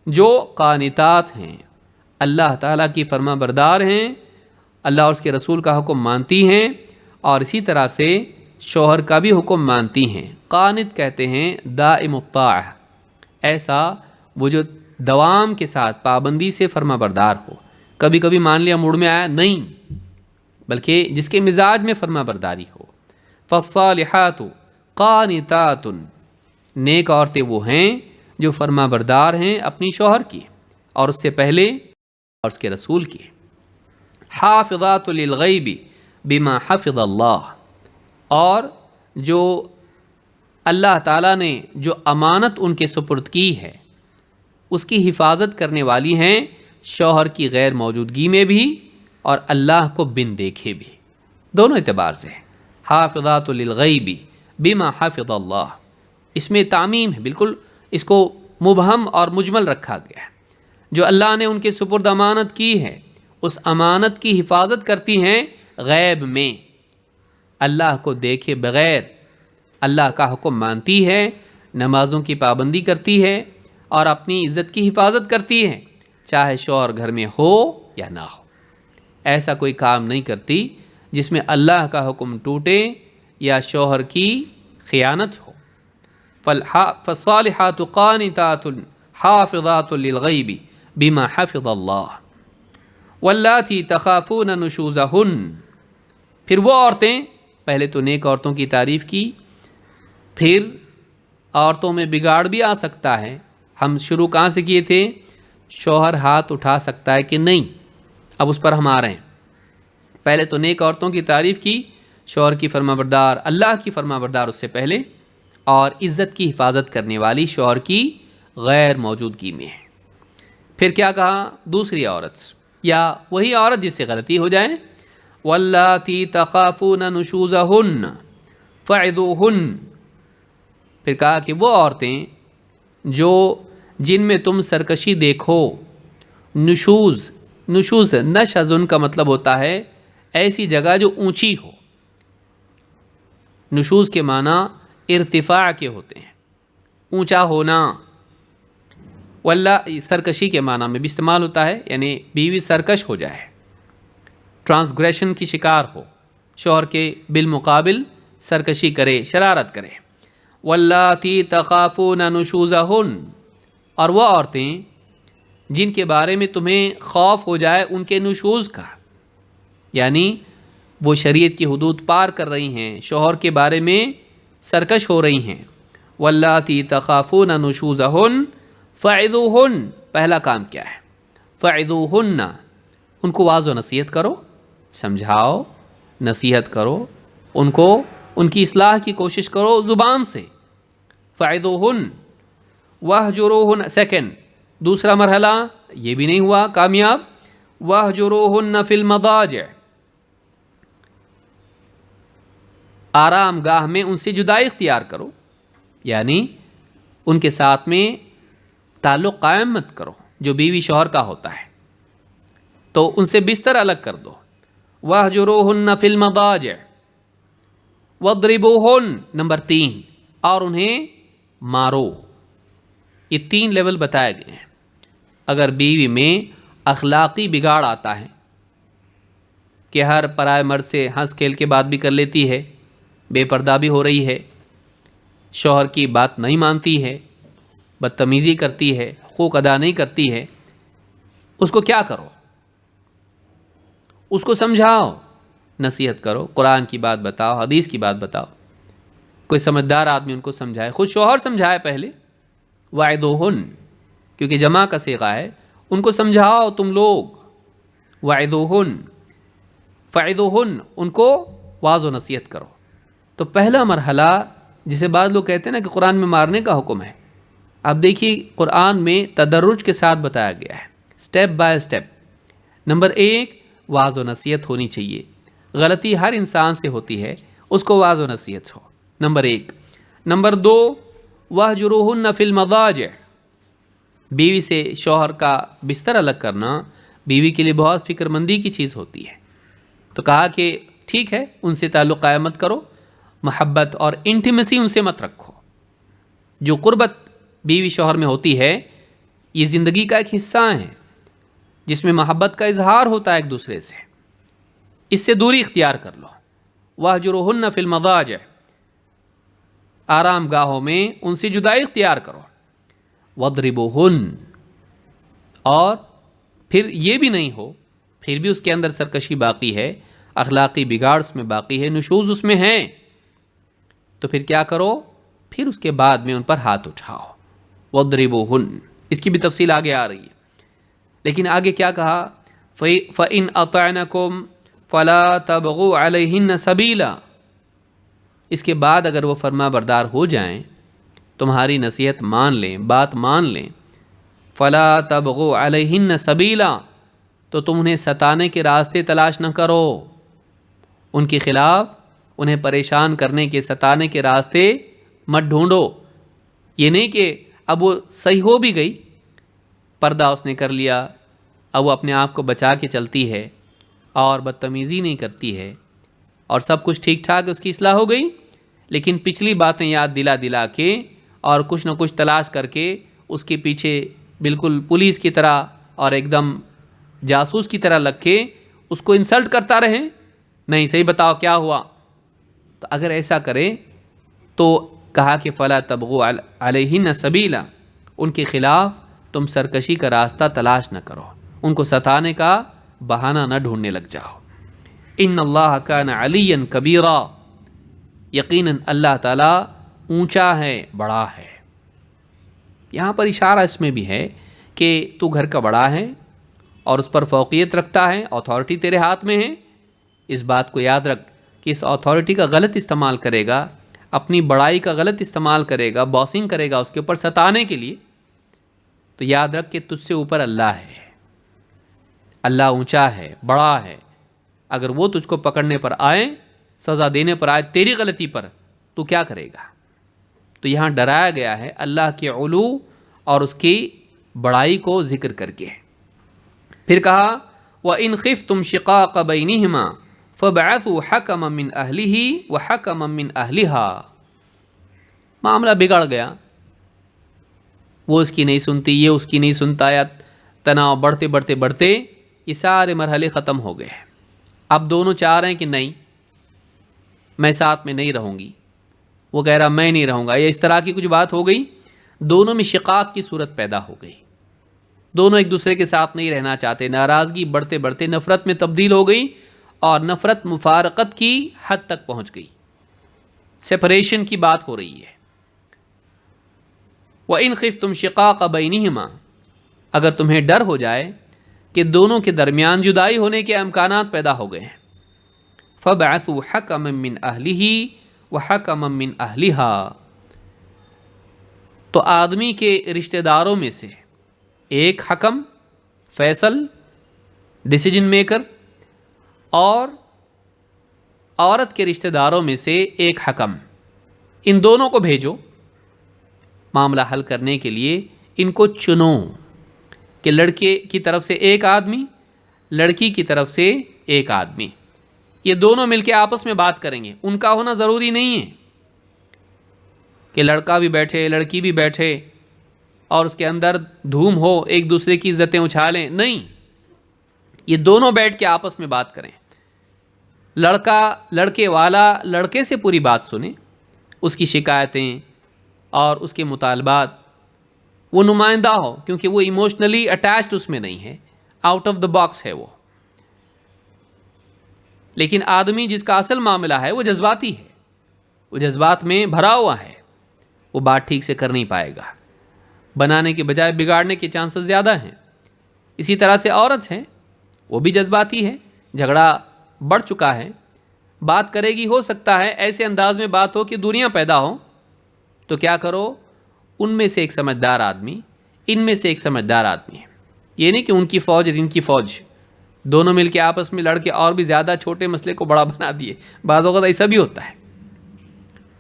S1: جو قانتات ہیں، اللہ تعالیٰ کی فرما بردار ہیں، اللہ اور اس کے رسول کا حکم مانتی ہیں، اور اسی طرح سے شوہر کا بھی حکم مانتی ہیں. قانت کہتے ہیں دائم الطاعہ، ایسا وہ جو دوام کے ساتھ پابندی سے فرما بردار ہو. کبھی کبھی مان لیا موڈ میں آیا نہیں، بلکہ جس کے مزاج میں فرما برداری ہو. فالصالحات قانتات، نیک عورتیں وہ ہیں جو فرما بردار ہیں اپنی شوہر کی اور اس سے پہلے اور اس کے رسول کی. حافظات للغیب بما حفظ اللہ، اور جو اللہ تعالیٰ نے جو امانت ان کے سپرد کی ہے اس کی حفاظت کرنے والی ہیں، شوہر کی غیر موجودگی میں بھی اور اللہ کو بن دیکھے بھی، دونوں اعتبار سے. حافظات للغیب بما حفظ اللہ، اس میں تعمیم ہے، بالکل اس کو مبہم اور مجمل رکھا گیا ہے. جو اللہ نے ان کے سپرد امانت کی ہے اس امانت کی حفاظت کرتی ہیں غیب میں، اللہ کو دیکھے بغیر اللہ کا حکم مانتی ہے، نمازوں کی پابندی کرتی ہے اور اپنی عزت کی حفاظت کرتی ہے، چاہے شوہر گھر میں ہو یا نہ ہو. ایسا کوئی کام نہیں کرتی جس میں اللہ کا حکم ٹوٹے یا شوہر کی خیانت ہو. فالصالحات قانتات حافظات للغیب بما حفظ اللہ واللاتی تخافون نشوزہن. پھر وہ عورتیں، پہلے تو نیک عورتوں کی تعریف کی، پھر عورتوں میں بگاڑ بھی آ سکتا ہے. ہم شروع کہاں سے کیے تھے؟ شوہر ہاتھ اٹھا سکتا ہے کہ نہیں، اب اس پر ہم آ رہے ہیں. پہلے تو نیک عورتوں کی تعریف کی، شوہر کی فرما بردار، اللہ کی فرما بردار اس سے پہلے، اور عزت کی حفاظت کرنے والی شوہر کی غیر موجودگی میں ہے. پھر کیا کہا؟ دوسری عورت یا وہی عورت جس سے غلطی ہو جائے، واللاتی تخافون نشوزہن فعظوہن. پھر کہا کہ وہ عورتیں جن میں تم سرکشی دیکھو. نشوز، نشوز نشزن کا مطلب ہوتا ہے ایسی جگہ جو اونچی ہو. نشوز کے معنی ارتفاع کے ہوتے ہیں، اونچا ہونا. واللہ سرکشی کے معنی میں بھی استعمال ہوتا ہے، یعنی بیوی سرکش ہو جائے، ٹرانسگریشن کی شکار ہو، شوہر کے بالمقابل سرکشی کرے، شرارت کرے. واللاتی تخافون نشوزہن، اور وہ عورتیں جن کے بارے میں تمہیں خوف ہو جائے ان کے نشوز کا، یعنی وہ شریعت کی حدود پار کر رہی ہیں، شوہر کے بارے میں سرکش ہو رہی ہیں. واللاتی تخافون نشوزہن فعظوہن، پہلا کام کیا ہے؟ فعظوہن، ان کو واعظ و نصیحت کرو، سمجھاؤ، نصیحت کرو، ان کو ان کی اصلاح کی کوشش کرو زبان سے. فعظوہن واہجروہن، سیکنڈ، دوسرا مرحلہ یہ بھی نہیں ہوا کامیاب. واہجروہن فی المضاجع، آرام گاہ میں ان سے جدائی اختیار کرو، یعنی ان کے ساتھ میں تعلق قائم مت کرو جو بیوی شوہر کا ہوتا ہے، تو ان سے بستر الگ کر دو. واہجروہن فی المضاجع واضربوہن، نمبر 3، اور انہیں مارو. یہ 3 لیول بتائے گئے ہیں. اگر بیوی میں اخلاقی بگاڑ آتا ہے کہ ہر پرائے مرد سے ہنس کھیل کے بات بھی کر لیتی ہے، بے پردہ بھی ہو رہی ہے، شوہر کی بات نہیں مانتی ہے، بدتمیزی کرتی ہے، حقوق ادا نہیں کرتی ہے، اس کو کیا کرو؟ اس کو سمجھاؤ، نصیحت کرو، قرآن کی بات بتاؤ، حدیث کی بات بتاؤ. کوئی سمجھدار آدمی ان کو سمجھائے، خود شوہر سمجھائے پہلے. وعظوہن، کیونکہ جمع کا صیغہ ہے، ان کو سمجھاؤ تم لوگ. وعظوہن فعظوہن، ان کو واعظ و نصیحت کرو. تو پہلا مرحلہ جسے بعض لوگ کہتے ہیں نا کہ قرآن میں مارنے کا حکم ہے، اب دیکھیے قرآن میں تدرج کے ساتھ بتایا گیا ہے، سٹیپ بائی سٹیپ. نمبر 1، واعظ و نصیحت ہونی چاہیے. غلطی ہر انسان سے ہوتی ہے، اس کو واعظ و نصیحت ہو، نمبر 1. نمبر 2، واہجروہن فی المضاجع، بیوی سے شوہر کا بستر الگ کرنا بیوی کے لیے بہت فکر مندی کی چیز ہوتی ہے. تو کہا کہ ٹھیک ہے، ان سے تعلق قائم مت کرو، محبت اور انٹیمیسی ان سے مت رکھو. جو قربت بیوی شوہر میں ہوتی ہے یہ زندگی کا ایک حصہ ہے جس میں محبت کا اظہار ہوتا ہے ایک دوسرے سے، اس سے دوری اختیار کر لو. واہجروہن فی المضاجع، آرام گاہوں میں ان سے جدائی اختیار کرو. واضربوہن، اور پھر یہ بھی نہیں ہو، پھر بھی اس کے اندر سرکشی باقی ہے، اخلاقی بگاڑ اس میں باقی ہے، نشوز اس میں ہیں، تو پھر کیا کرو؟ پھر اس کے بعد میں ان پر ہاتھ اٹھاؤ. واضربوہن، اس کی بھی تفصیل آگے آ رہی ہے. لیکن آگے کیا کہا؟ فَإِنْ أَطَعْنَكُمْ فَلَا تَبْغُوا عَلَيْهِنَّ سَبِيلًا، اس کے بعد اگر وہ فرما بردار ہو جائیں، تمہاری نصیحت مان لیں، بات مان لیں، فَلَا تَبْغُوا عَلَيْهِنَّ سَبِيلًا، تو تم انہیں ستانے کے راستے تلاش نہ کرو، ان کے خلاف انہیں پریشان کرنے کے، ستانے کے راستے مت ڈھونڈو. یہ نہیں کہ اب وہ صحیح ہو بھی گئی، پردہ اس نے کر لیا، اب وہ اپنے آپ کو بچا کے چلتی ہے اور بدتمیزی نہیں کرتی ہے اور سب کچھ ٹھیک ٹھاک اس کی اصلاح ہو گئی، لیکن پچھلی باتیں یاد دلا دلا کے اور کچھ نہ کچھ تلاش کر کے اس کے پیچھے بالکل پولیس کی طرح اور ایک دم جاسوس کی طرح لگ کے اس کو انسلٹ کرتا رہے، نہیں صحیح بتاؤ کیا ہوا. تو اگر ایسا کرے تو کہا کہ فلا تبغوا علیہن سبیلا، ان کے خلاف تم سرکشی کا راستہ تلاش نہ کرو، ان کو ستانے کا بہانہ نہ ڈھونڈنے لگ جاؤ. ان اللہ کان علیا کبیرا، یقیناً اللہ تعالیٰ اونچا ہے، بڑا ہے. یہاں پر اشارہ اس میں بھی ہے کہ تو گھر کا بڑا ہے اور اس پر فوقیت رکھتا ہے، اتھارٹی تیرے ہاتھ میں ہے. اس بات کو یاد رکھ کہ اس اتھارٹی کا غلط استعمال کرے گا، اپنی بڑائی کا غلط استعمال کرے گا، باسنگ کرے گا اس کے اوپر ستانے کے لیے، تو یاد رکھ کہ تجھ سے اوپر اللہ ہے، اللہ اونچا ہے، بڑا ہے. اگر وہ تجھ کو پکڑنے پر آئے، سزا دینے پر آئے تیری غلطی پر، تو کیا کرے گا؟ تو یہاں ڈرایا گیا ہے اللہ کے علو اور اس کی بڑائی کو ذکر کر کے. پھر کہا وَإِنْ خِفْتُمْ شِقَاقَ بَيْنِهِمَا فَابْعَثُوا حَكَمًا مِّنْ أَهْلِهِ وَحَكَمًا مِّنْ أَهْلِهَا. معاملہ بگڑ گیا، وہ اس کی نہیں سنتی، یہ اس کی نہیں سنتا، یا تناؤ بڑھتے بڑھتے بڑھتے یہ سارے مرحلے ختم ہو گئے. اب دونوں چاہ رہے ہیں کہ نہیں، میں ساتھ میں نہیں رہوں گی، وہ کہہ رہا میں نہیں رہوں گا، یا اس طرح کی کچھ بات ہو گئی، دونوں میں شقاق کی صورت پیدا ہو گئی، دونوں ایک دوسرے کے ساتھ نہیں رہنا چاہتے، ناراضگی بڑھتے بڑھتے نفرت میں تبدیل ہو گئی اور نفرت مفارقت کی حد تک پہنچ گئی، سپریشن کی بات ہو رہی ہے۔ وَإِنْ خِفْتُمْ شِقَاقَ بَيْنِهِمَا، اگر تمہیں ڈر ہو جائے کہ دونوں کے درمیان جدائی ہونے کے امکانات پیدا ہو گئے ہیں، فَبْعَثُوا حَكَمًا مِّنْ أَهْلِهِ وَحَكَمًا مِّنْ أَهْلِهَا، تو آدمی کے رشتہ داروں میں سے ایک حکم، فیصل، ڈیسیجن میکر، اور عورت کے رشتہ داروں میں سے ایک حکم، ان دونوں کو بھیجو معاملہ حل کرنے کے لیے۔ ان کو چنو کہ لڑکے کی طرف سے ایک آدمی، لڑکی کی طرف سے ایک آدمی، یہ دونوں مل کے آپس میں بات کریں گے۔ ان کا ہونا ضروری نہیں ہے کہ لڑکا بھی بیٹھے لڑکی بھی بیٹھے اور اس کے اندر دھوم ہو، ایک دوسرے کی عزتیں اچھالیں، نہیں، یہ دونوں بیٹھ کے آپس میں بات کریں۔ لڑکا لڑکے والا لڑکے سے پوری بات سنے، اس کی شکایتیں اور اس کے مطالبات، وہ نمائندہ ہو، کیونکہ وہ ایموشنلی اٹیچڈ اس میں نہیں ہے، آؤٹ آف دا باکس ہے وہ۔ لیکن آدمی جس کا اصل معاملہ ہے وہ جذباتی ہے، وہ جذبات میں بھرا ہوا ہے، وہ بات ٹھیک سے کر نہیں پائے گا، بنانے کے بجائے بگاڑنے کے چانسز زیادہ ہیں۔ اسی طرح سے عورت ہے، وہ بھی جذباتی ہے، جھگڑا بڑھ چکا ہے، بات کرے گی، ہو سکتا ہے ایسے انداز میں بات ہو کہ دوریاں پیدا ہوں، تو کیا کرو، ان میں سے ایک سمجھدار آدمی، ان میں سے ایک سمجھدار آدمی ہے، یہ نہیں کہ ان کی فوج اور ان کی فوج، دونوں مل کے آپس میں لڑ کے اور بھی زیادہ چھوٹے مسئلے کو بڑا بنا دیے۔ بعض اوقات ایسا بھی ہوتا ہے،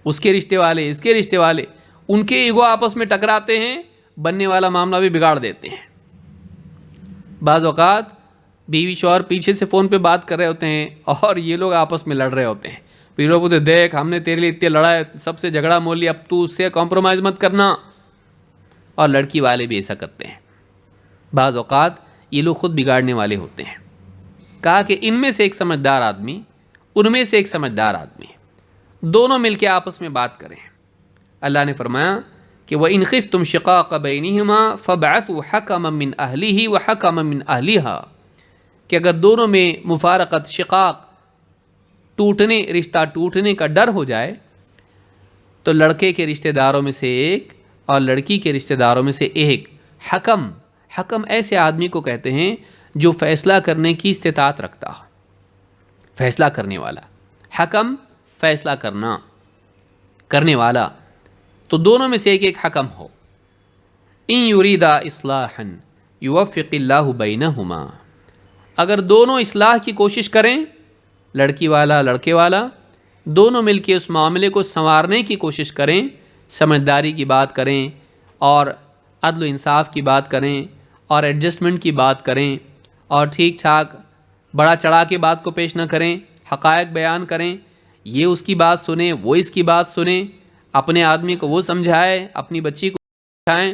S1: اس کے رشتے والے اس کے رشتے والے، ان کے ایگو آپس میں ٹکراتے ہیں، بننے والا معاملہ بھی بگاڑ دیتے ہیں۔ بعض اوقات بیوی شوہر پیچھے سے فون پہ بات کر رہے ہوتے ہیں اور یہ لوگ آپس میں لڑ رہے ہوتے ہیں، پھر لوگ بولتے دیکھ ہم نے تیرے لیے اتنے لڑا ہے، سب سے جھگڑا مول لیا، اب تو اس سے کمپرومائز مت کرنا، اور لڑکی والے بھی ایسا کرتے ہیں۔ بعض اوقات یہ لوگ خود بگاڑنے والے ہوتے ہیں۔ کہا کہ ان میں سے ایک سمجھدار آدمی، ان میں سے ایک سمجھدار آدمی، دونوں مل کے آپس میں بات کریں۔ اللہ نے فرمایا کہ وَإِنْ خِفْتُمْ شِقَاقَ بَيْنِهِمَا فَابْعَثُوا حَكَمًا مِّنْ أَهْلِهِ وَحَكَمًا مِّنْ أَهْلِهَا، کہ اگر دونوں میں مفارقت، شقاق، ٹوٹنے، رشتہ ٹوٹنے کا ڈر ہو جائے تو لڑکے کے رشتہ داروں میں سے ایک اور لڑکی کے رشتہ داروں میں سے ایک حکم، حکم ایسے آدمی کو کہتے ہیں جو فیصلہ کرنے کی استطاعت رکھتا ہو، فیصلہ کرنے والا، حکم فیصلہ کرنے والا، تو دونوں میں سے ایک ایک حکم ہو۔ ان یریدا اصلاحا یوفق اللہ بینہما، اگر دونوں اصلاح کی کوشش کریں، لڑکی والا لڑکے والا، دونوں مل کے اس معاملے کو سنوارنے کی کوشش کریں، سمجھداری کی بات کریں اور عدل و انصاف کی بات کریں اور ایڈجسٹمنٹ کی بات کریں اور ٹھیک ٹھاک بڑا چڑھا کے بات کو پیش نہ کریں، حقائق بیان کریں، یہ اس کی بات سنیں، وہ اس کی بات سنیں، اپنے آدمی کو وہ سمجھائے، اپنی بچی کو سمجھائیں،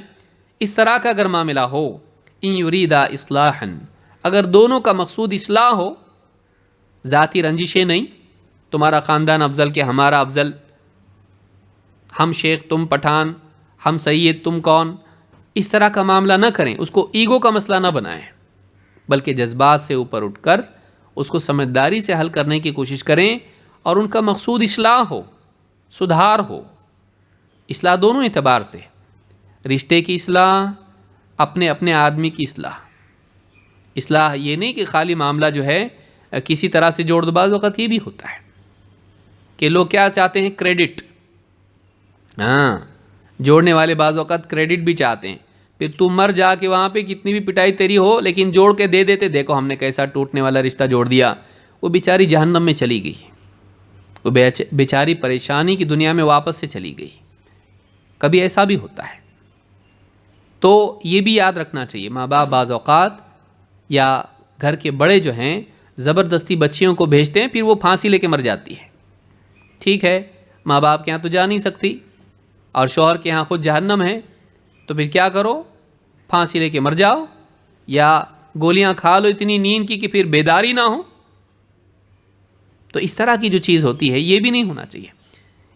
S1: اس طرح کا اگر معاملہ ہو، ان یریدا اصلاحا، اگر دونوں کا مقصود اصلاح ہو، ذاتی رنجشیں نہیں، تمہارا خاندان افضل کہ ہمارا افضل، ہم شیخ تم پٹھان، ہم سید تم کون، اس طرح کا معاملہ نہ کریں، اس کو ایگو کا مسئلہ نہ بنائیں، بلکہ جذبات سے اوپر اٹھ کر اس کو سمجھداری سے حل کرنے کی کوشش کریں، اور ان کا مقصود اصلاح ہو، سدھار ہو، اصلاح دونوں اعتبار سے، رشتے کی اصلاح، اپنے اپنے آدمی کی اصلاح۔ اصلاح یہ نہیں کہ خالی معاملہ جو ہے کسی طرح سے جوڑ دو، بعض وقت یہ بھی ہوتا ہے کہ لوگ کیا چاہتے ہیں، کریڈٹ، ہاں جوڑنے والے بعض وقت کریڈٹ بھی چاہتے ہیں، پھر تم مر جا کے وہاں پہ کتنی بھی پٹائی تیری ہو لیکن جوڑ کے دے دیتے، دیکھو ہم نے کیسا ٹوٹنے والا رشتہ جوڑ دیا، وہ بیچاری جہنم میں چلی گئی، وہ بیچاری پریشانی کی دنیا میں واپس سے چلی گئی، کبھی ایسا بھی ہوتا ہے۔ تو یہ بھی یاد رکھنا چاہیے، ماں باپ بعض اوقات یا گھر کے بڑے جو ہیں زبردستی بچیوں کو بھیجتے ہیں، پھر وہ پھانسی لے کے مر جاتی ہے۔ ٹھیک ہے، ماں باپ کے ہاں تو جا نہیں سکتی اور شوہر کے ہاں خود جہنم ہے، تو پھر کیا کرو، پھانسی لے کے مر جاؤ یا گولیاں کھا لو اتنی نیند کی کہ پھر بیداری نہ ہو۔ تو اس طرح کی جو چیز ہوتی ہے یہ بھی نہیں ہونا چاہیے۔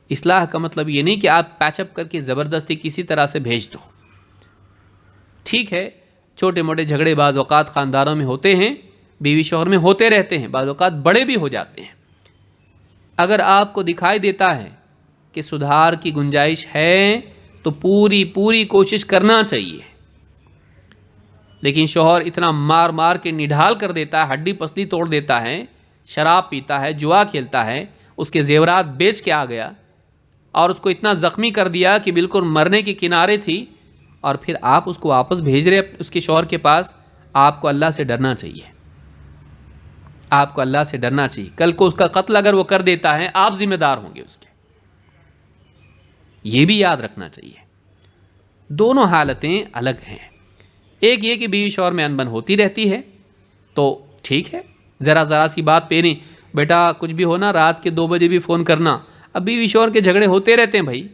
S1: اصلاح کا مطلب یہ نہیں کہ آپ پیچ اپ کر کے زبردستی کسی طرح سے بھیج دو۔ ٹھیک ہے، چھوٹے موٹے جھگڑے بعض اوقات خاندانوں میں ہوتے ہیں، بیوی شوہر میں ہوتے رہتے ہیں، بعض اوقات بڑے بھی ہو جاتے ہیں۔ اگر آپ کو دکھائی دیتا ہے کہ سدھار کی گنجائش ہے تو پوری کوشش کرنا چاہیے، لیکن شوہر اتنا مار مار کے نڈھال کر دیتا ہے، ہڈی پسلی توڑ دیتا ہے، شراب پیتا ہے، جوا کھیلتا ہے، اس کے زیورات بیچ کے آ گیا اور اس کو اتنا زخمی کر دیا کہ بالکل مرنے کے کنارے تھی، اور پھر آپ اس کو واپس بھیج رہے اس کے شوہر کے پاس۔ آپ کو اللہ سے ڈرنا چاہیے، آپ کو اللہ سے ڈرنا چاہیے۔ کل کو اس کا قتل اگر وہ کر دیتا ہے، آپ ذمہ دار ہوں گے اس کے، یہ بھی یاد رکھنا چاہیے۔ دونوں حالتیں الگ ہیں۔ ایک یہ کہ بیوی شوہر میں انبن ہوتی رہتی ہے تو ٹھیک ہے، ذرا سی بات پہ نہیں، بیٹا کچھ بھی ہونا رات کے 2 بجے بھی فون کرنا۔ اب بیوی شوہر کے جھگڑے ہوتے رہتے ہیں بھائی۔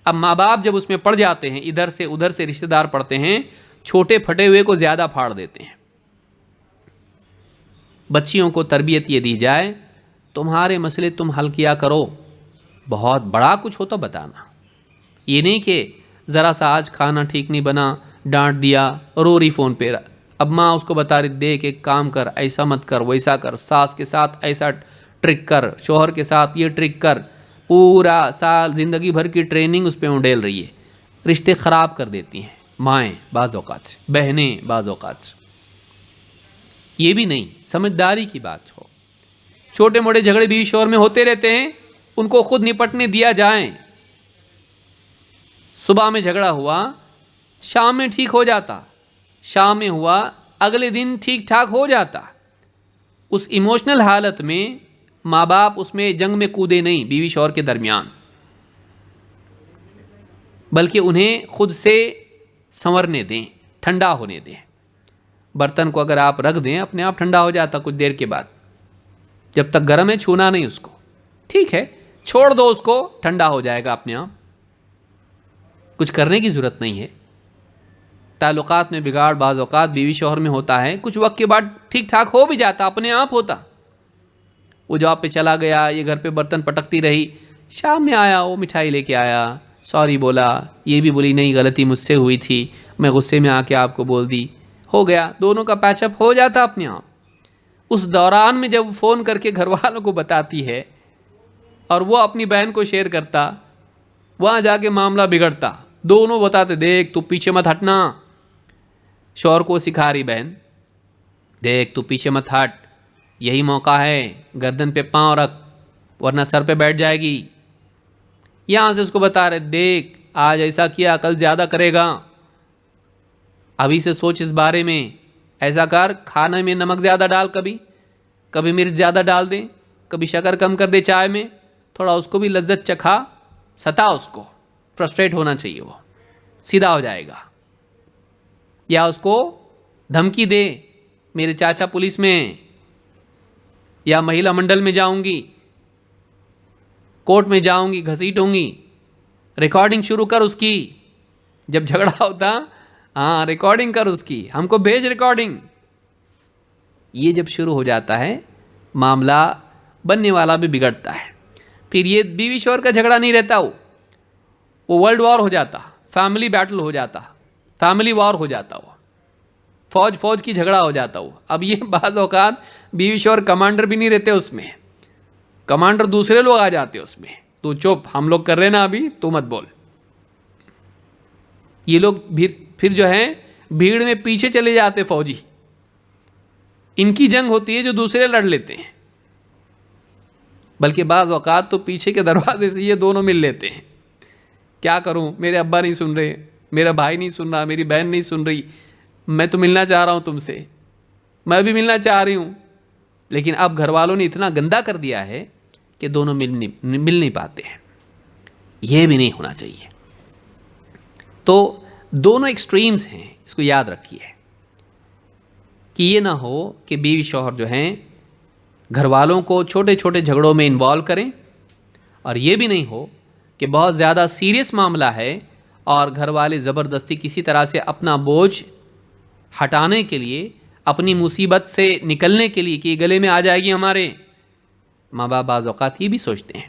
S1: اب ماں باپ جب اس میں پڑ جاتے ہیں، ادھر سے ادھر سے رشتہ دار پڑتے ہیں، چھوٹے پھٹے ہوئے کو زیادہ پھاڑ دیتے ہیں۔ بچیوں کو تربیت یہ دی جائے، تمہارے مسئلے تم حل کیا کرو، بہت بڑا کچھ ہو تو بتانا، یہ نہیں کہ ذرا سا آج کھانا ٹھیک نہیں بنا، ڈانٹ دیا، رو رہی فون پہ، اب ماں اس کو بتا رہی دیکھ ایک کام کر، ایسا مت کر، ویسا کر، ساس کے ساتھ ایسا ٹرک کر، شوہر کے ساتھ یہ ٹرک کر، پورا سال زندگی بھر کی ٹریننگ اس پہ انڈیل رہی ہے۔ رشتے خراب کر دیتی ہیں مائیں بعض اوقات، بہنیں بعض اوقات۔ یہ بھی نہیں، سمجھداری کی بات ہو۔ چھوٹے موٹے جھگڑے بیوی شوہر میں ہوتے رہتے ہیں، ان کو خود نپٹنے دیا جائیں۔ صبح میں جھگڑا ہوا، شام میں ٹھیک ہو جاتا، شام میں ہوا، اگلے دن ٹھیک ٹھاک ہو جاتا۔ اس ایموشنل حالت میں ماں باپ اس میں جنگ میں کودے نہیں بیوی شوہر کے درمیان، بلکہ انہیں خود سے سنورنے دیں، ٹھنڈا ہونے دیں۔ برتن کو اگر آپ رکھ دیں اپنے آپ ٹھنڈا ہو جاتا کچھ دیر کے بعد، جب تک گرم ہے چھونا نہیں اس کو، ٹھیک ہے چھوڑ دو اس کو، ٹھنڈا ہو جائے گا اپنے آپ، کچھ کرنے کی ضرورت نہیں ہے۔ تعلقات میں بگاڑ بعض اوقات بیوی شوہر میں ہوتا ہے، کچھ وقت کے بعد ٹھیک ٹھاک ہو بھی جاتا، اپنے آپ ہوتا۔ وہ جاب پہ چلا گیا، یہ گھر پہ برتن پٹکتی رہی، شام میں آیا وہ مٹھائی لے کے آیا، سوری بولا، یہ بھی بولی نہیں غلطی مجھ سے ہوئی تھی، میں غصے میں آ کے آپ کو بول دی، ہو گیا، دونوں کا پیچ اپ ہو جاتا اپنے آپ۔ اس دوران میں جب فون کر کے گھر والوں کو بتاتی ہے اور وہ اپنی بہن کو شیئر کرتا، وہاں جا کے معاملہ بگڑتا، دونوں بتاتے دیکھ تو پیچھے مت ہٹنا۔ شوہر کو سکھا رہی بہن، دیکھ تو پیچھے مت ہٹ، یہی موقع ہے، گردن پہ پاؤں رکھ ورنہ سر پہ بیٹھ جائے گی۔ یہاں سے اس کو بتا رہے دیکھ آج ایسا کیا کل زیادہ کرے گا، ابھی سے سوچ اس بارے میں، ایسا کر کھانے میں نمک زیادہ ڈال، کبھی مرچ زیادہ ڈال دیں، کبھی شکر کم کر دے چائے میں، تھوڑا اس کو بھی لذت چکھا، ستا اس کو، فرسٹریٹ ہونا چاہیے، وہ سیدھا ہو جائے گا۔ یا اس کو دھمکی دے، میرے چاچا پولیس میں، یا مہیلا منڈل میں جاؤں گی، کورٹ میں جاؤں گی، گھسیٹوں گی، ریکارڈنگ شروع کر اس کی، جب جھگڑا ہوتا ہاں ریکارڈنگ کر اس کی، ہم کو بھیج ریکارڈنگ۔ یہ جب شروع ہو جاتا ہے معاملہ بننے والا بھی بگڑتا ہے۔ پھر یہ بیوی شوہر کا جھگڑا نہیں رہتا، وہ ورلڈ وار ہو جاتا، فیملی بیٹل ہو جاتا، فیملی وار ہو جاتا، وہ فوج کی جھگڑا ہو جاتا۔ وہ اب یہ بعض اوقات بیوی شوہر کمانڈر بھی نہیں رہتے اس میں، کمانڈر دوسرے لوگ آ جاتے اس میں، تو چپ ہم لوگ کر رہے نا ابھی تو مت بول۔ یہ لوگ پھر جو ہے بھیڑ میں پیچھے چلے جاتے فوجی، ان کی جنگ ہوتی ہے جو دوسرے لڑ لیتے ہیں، بلکہ بعض اوقات تو پیچھے کے دروازے سے یہ دونوں مل لیتے ہیں۔ کیا کروں، میرے ابا نہیں سن رہے، میرا بھائی نہیں سن رہا، میری بہن نہیں سن رہی، میں تو ملنا چاہ رہا ہوں تم سے، میں بھی ملنا چاہ رہی ہوں، لیکن اب گھر والوں نے اتنا گندا کر دیا ہے کہ دونوں مل نہیں پاتے ہیں۔ یہ بھی نہیں ہونا چاہیے۔ تو دونوں ایکسٹریمز ہیں، اس کو یاد رکھیے کہ یہ نہ ہو کہ بیوی شوہر جو ہیں گھر والوں کو چھوٹے چھوٹے جھگڑوں میں انوالو کریں، اور یہ بھی نہیں ہو کہ بہت زیادہ سیریس معاملہ ہے اور گھر والے زبردستی کسی طرح سے اپنا بوجھ ہٹانے کے لیے، اپنی مصیبت سے نکلنے کے لیے کہ یہ گلے میں آ جائے گی ہمارے، ماں باپ بعض اوقات یہ بھی سوچتے ہیں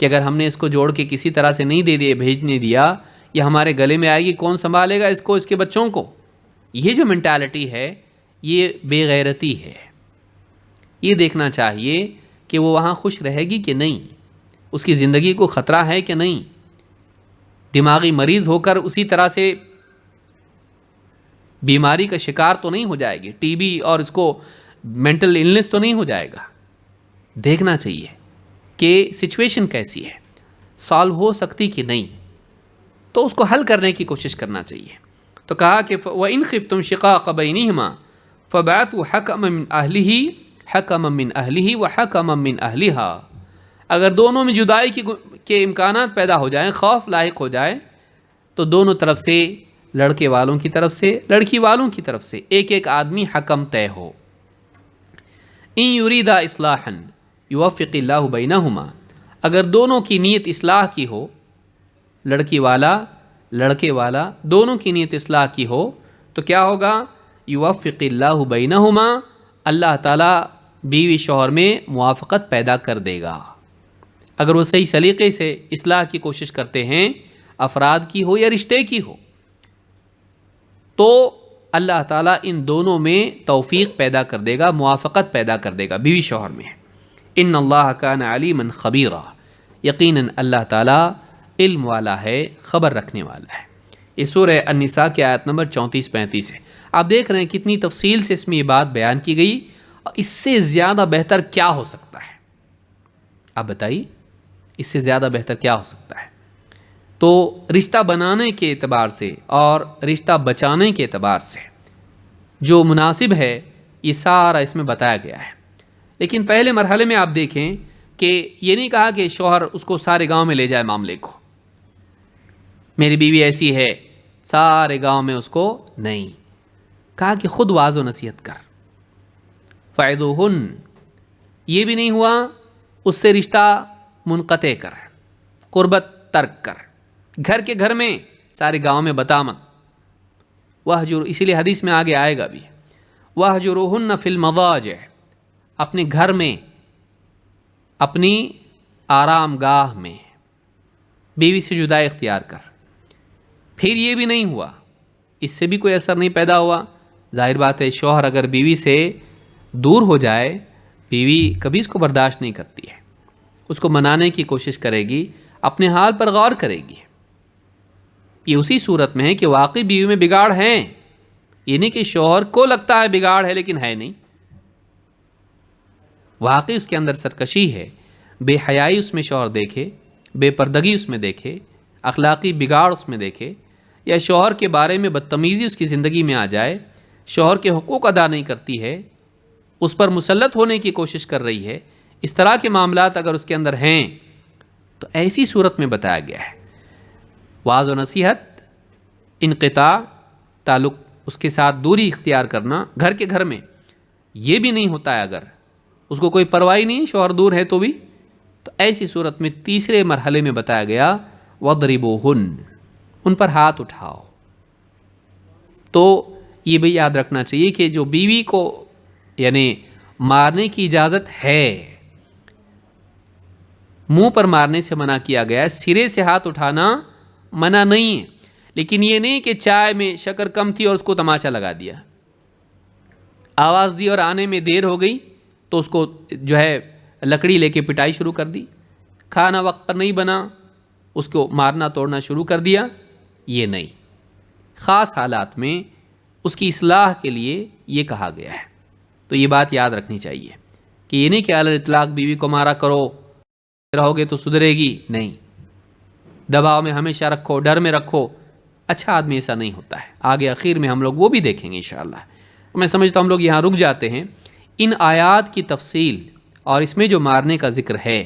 S1: کہ اگر ہم نے اس کو جوڑ کے کسی طرح سے نہیں دے دیا، بھیجنے دیا، یہ ہمارے گلے میں آئے گی، کون سنبھالے گا اس کو، اس کے بچوں کو۔ یہ جو مینٹالٹی ہے یہ بے غیرتی ہے. یہ دیکھنا چاہیے کہ وہ وہاں خوش رہے گی کہ نہیں، اس کی زندگی کو خطرہ ہے کہ نہیں، دماغی مریض ہو کر اسی طرح سے بیماری کا شکار تو نہیں ہو جائے گی، ٹی بی اور اس کو مینٹل النس تو نہیں ہو جائے گا. دیکھنا چاہیے کہ سچویشن کیسی ہے، سالو ہو سکتی کہ نہیں، تو اس کو حل کرنے کی کوشش کرنا چاہیے. تو کہا کہ وَإِنْ خِفْتُمْ شِقَاقَ بَيْنِهِمَا فَبَعَثُوا حَكَمًا مِّنْ أَهْلِهِ وَحَكَمًا مِّنْ أَهْلِهَا. اگر دونوں میں جدائی کے امکانات پیدا ہو جائیں، خوف لاحق ہو جائے، تو دونوں طرف سے، لڑکے والوں کی طرف سے، لڑکی والوں کی طرف سے ایک ایک آدمی حکم طے ہو. إِن يُرِيدَا إِصْلَاحًا يُوَفِّقِ اللَّهُ بَيْنَهُمَا. اگر دونوں کی نیت اصلاح کی ہو، لڑکی والا لڑکے والا دونوں کی نیت اصلاح کی ہو، تو کیا ہوگا؟ یوفق اللہ بینہما، اللہ تعالیٰ بیوی شوہر میں موافقت پیدا کر دے گا. اگر وہ صحیح سلیقے سے اصلاح کی کوشش کرتے ہیں، افراد کی ہو یا رشتے کی ہو، تو اللہ تعالیٰ ان دونوں میں توفیق پیدا کر دے گا، موافقت پیدا کر دے گا بیوی شوہر میں. ان اللہ کان علیما خبیرا. یقیناً اللہ تعالیٰ علم والا ہے، خبر رکھنے والا ہے. یہ سورہ النساء کی آیت نمبر 34-35 ہے. آپ دیکھ رہے ہیں کتنی تفصیل سے اس میں یہ بات بیان کی گئی. اس سے زیادہ بہتر کیا ہو سکتا ہے؟ آپ بتائیے، اس سے زیادہ بہتر کیا ہو سکتا ہے؟ تو رشتہ بنانے کے اعتبار سے اور رشتہ بچانے کے اعتبار سے جو مناسب ہے، یہ سارا اس میں بتایا گیا ہے. لیکن پہلے مرحلے میں آپ دیکھیں کہ یہ نہیں کہا کہ شوہر اس کو سارے گاؤں میں لے جائے معاملے کو، میری بیوی ایسی ہے سارے گاؤں میں اس کو نہیں. کہا کہ خود واعظ و نصیحت کر. فَعِظُوهُنَّ. یہ بھی نہیں ہوا، اس سے رشتہ منقطع کر، قربت ترک کر، گھر کے گھر میں، سارے گاؤں میں بتا مت. وَاهْجُرْ. اسی لیے حدیث میں آگے آئے گا بھی، وَاهْجُرُوهُنَّ فِي الْمَضَاجِعِ. اپنے گھر میں، اپنی آرام گاہ میں بیوی سے جدائی اختیار کر. پھر یہ بھی نہیں ہوا، اس سے بھی کوئی اثر نہیں پیدا ہوا. ظاہر بات ہے شوہر اگر بیوی سے دور ہو جائے، بیوی کبھی اس کو برداشت نہیں کرتی ہے، اس کو منانے کی کوشش کرے گی، اپنے حال پر غور کرے گی. یہ اسی صورت میں ہے کہ واقعی بیوی میں بگاڑ ہیں. یہ نہیں کہ شوہر کو لگتا ہے بگاڑ ہے لیکن ہے نہیں، واقعی اس کے اندر سرکشی ہے، بے حیائی اس میں شوہر دیکھے، بے پردگی اس میں دیکھے، اخلاقی بگاڑ اس میں دیکھے، یا شوہر کے بارے میں بدتمیزی اس کی زندگی میں آ جائے، شوہر کے حقوق ادا نہیں کرتی ہے، اس پر مسلط ہونے کی کوشش کر رہی ہے. اس طرح کے معاملات اگر اس کے اندر ہیں تو ایسی صورت میں بتایا گیا ہے واعظ و نصیحت، انقطاع، تعلق اس کے ساتھ دوری اختیار کرنا گھر کے گھر میں. یہ بھی نہیں ہوتا ہے، اگر اس کو کوئی پرواہ نہیں، شوہر دور ہے تو بھی، تو ایسی صورت میں تیسرے مرحلے میں بتایا گیا وَضْرِبُوهُنَّ. ان پر ہاتھ اٹھاؤ. تو یہ بھی یاد رکھنا چاہیے کہ جو بیوی کو یعنی مارنے کی اجازت ہے، منہ پر مارنے سے منع کیا گیا ہے، سرے سے ہاتھ اٹھانا منع نہیں ہے. لیکن یہ نہیں کہ چائے میں شکر کم تھی اور اس کو تماچا لگا دیا، آواز دی اور آنے میں دیر ہو گئی تو اس کو جو ہے لکڑی لے کے پٹائی شروع کر دی، کھانا وقت پر نہیں بنا اس کو مارنا توڑنا شروع کر دیا. یہ نہیں، خاص حالات میں اس کی اصلاح کے لیے یہ کہا گیا ہے. تو یہ بات یاد رکھنی چاہیے کہ یہ نہیں کہ علی اطلاق بیوی کو مارا کرو، رہو گے تو سدھرے گی. نہیں، دباؤ میں ہمیشہ رکھو، ڈر میں رکھو. اچھا آدمی ایسا نہیں ہوتا ہے. آگے اخیر میں ہم لوگ وہ بھی دیکھیں گے انشاءاللہ. میں سمجھتا ہوں ہم لوگ یہاں رک جاتے ہیں. ان آیات کی تفصیل اور اس میں جو مارنے کا ذکر ہے،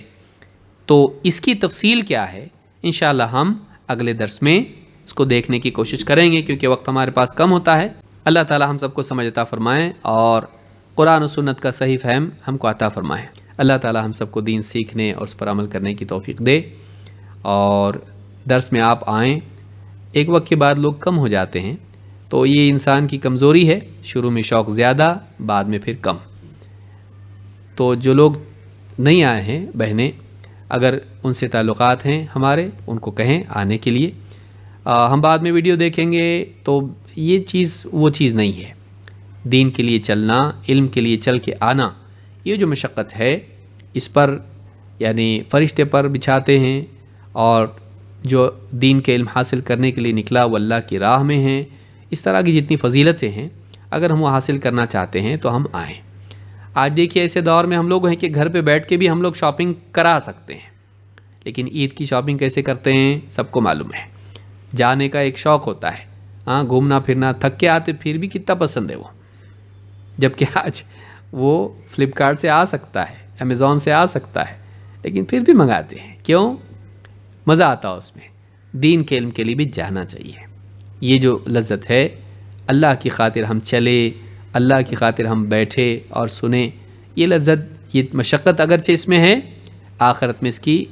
S1: تو اس کی تفصیل کیا ہے انشاءاللہ ہم اگلے درس میں اس کو دیکھنے کی کوشش کریں گے، کیونکہ وقت ہمارے پاس کم ہوتا ہے. اللہ تعالی ہم سب کو سمجھ عطا فرمائیں اور قرآن و سنت کا صحیح فہم ہم کو عطا فرمائیں. اللہ تعالی ہم سب کو دین سیکھنے اور اس پر عمل کرنے کی توفیق دے. اور درس میں آپ آئیں. ایک وقت کے بعد لوگ کم ہو جاتے ہیں، تو یہ انسان کی کمزوری ہے. شروع میں شوق زیادہ، بعد میں پھر کم. تو جو لوگ نہیں آئے ہیں بہنیں، اگر ان سے تعلقات ہیں ہمارے، ان کو کہیں آنے کے لیے. ہم بعد میں ویڈیو دیکھیں گے تو یہ چیز وہ چیز نہیں ہے. دین کے لیے چلنا، علم کے لیے چل کے آنا، یہ جو مشقت ہے اس پر یعنی فرشتے پر بچھاتے ہیں، اور جو دین کے علم حاصل کرنے کے لیے نکلا وہ اللہ کی راہ میں ہیں. اس طرح کی جتنی فضیلتیں ہیں اگر ہم وہ حاصل کرنا چاہتے ہیں تو ہم آئیں. آج دیکھیے ایسے دور میں ہم لوگ ہیں کہ گھر پہ بیٹھ کے بھی ہم لوگ شاپنگ کرا سکتے ہیں، لیکن عید کی شاپنگ کیسے کرتے ہیں سب کو معلوم ہے. جانے کا ایک شوق ہوتا ہے، ہاں گھومنا پھرنا، تھک کے آتے پھر بھی کتنا پسند ہے وہ، جبکہ آج وہ فلپکارٹ سے آ سکتا ہے، امیزون سے آ سکتا ہے، لیکن پھر بھی منگاتے ہیں. کیوں؟ مزہ آتا ہے اس میں. دین کے علم کے لیے بھی جانا چاہیے. یہ جو لذت ہے، اللہ کی خاطر ہم چلے، اللہ کی خاطر ہم بیٹھے اور سنیں، یہ لذت، یہ مشقت اگرچہ اس میں ہے، آخرت میں اس کی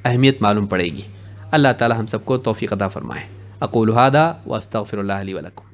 S1: اہمیت معلوم پڑے گی. اللہ تعالی ہم سب کو توفیق عطا فرمائے. اقول ھذا واستغفر اللہ لی ولکم.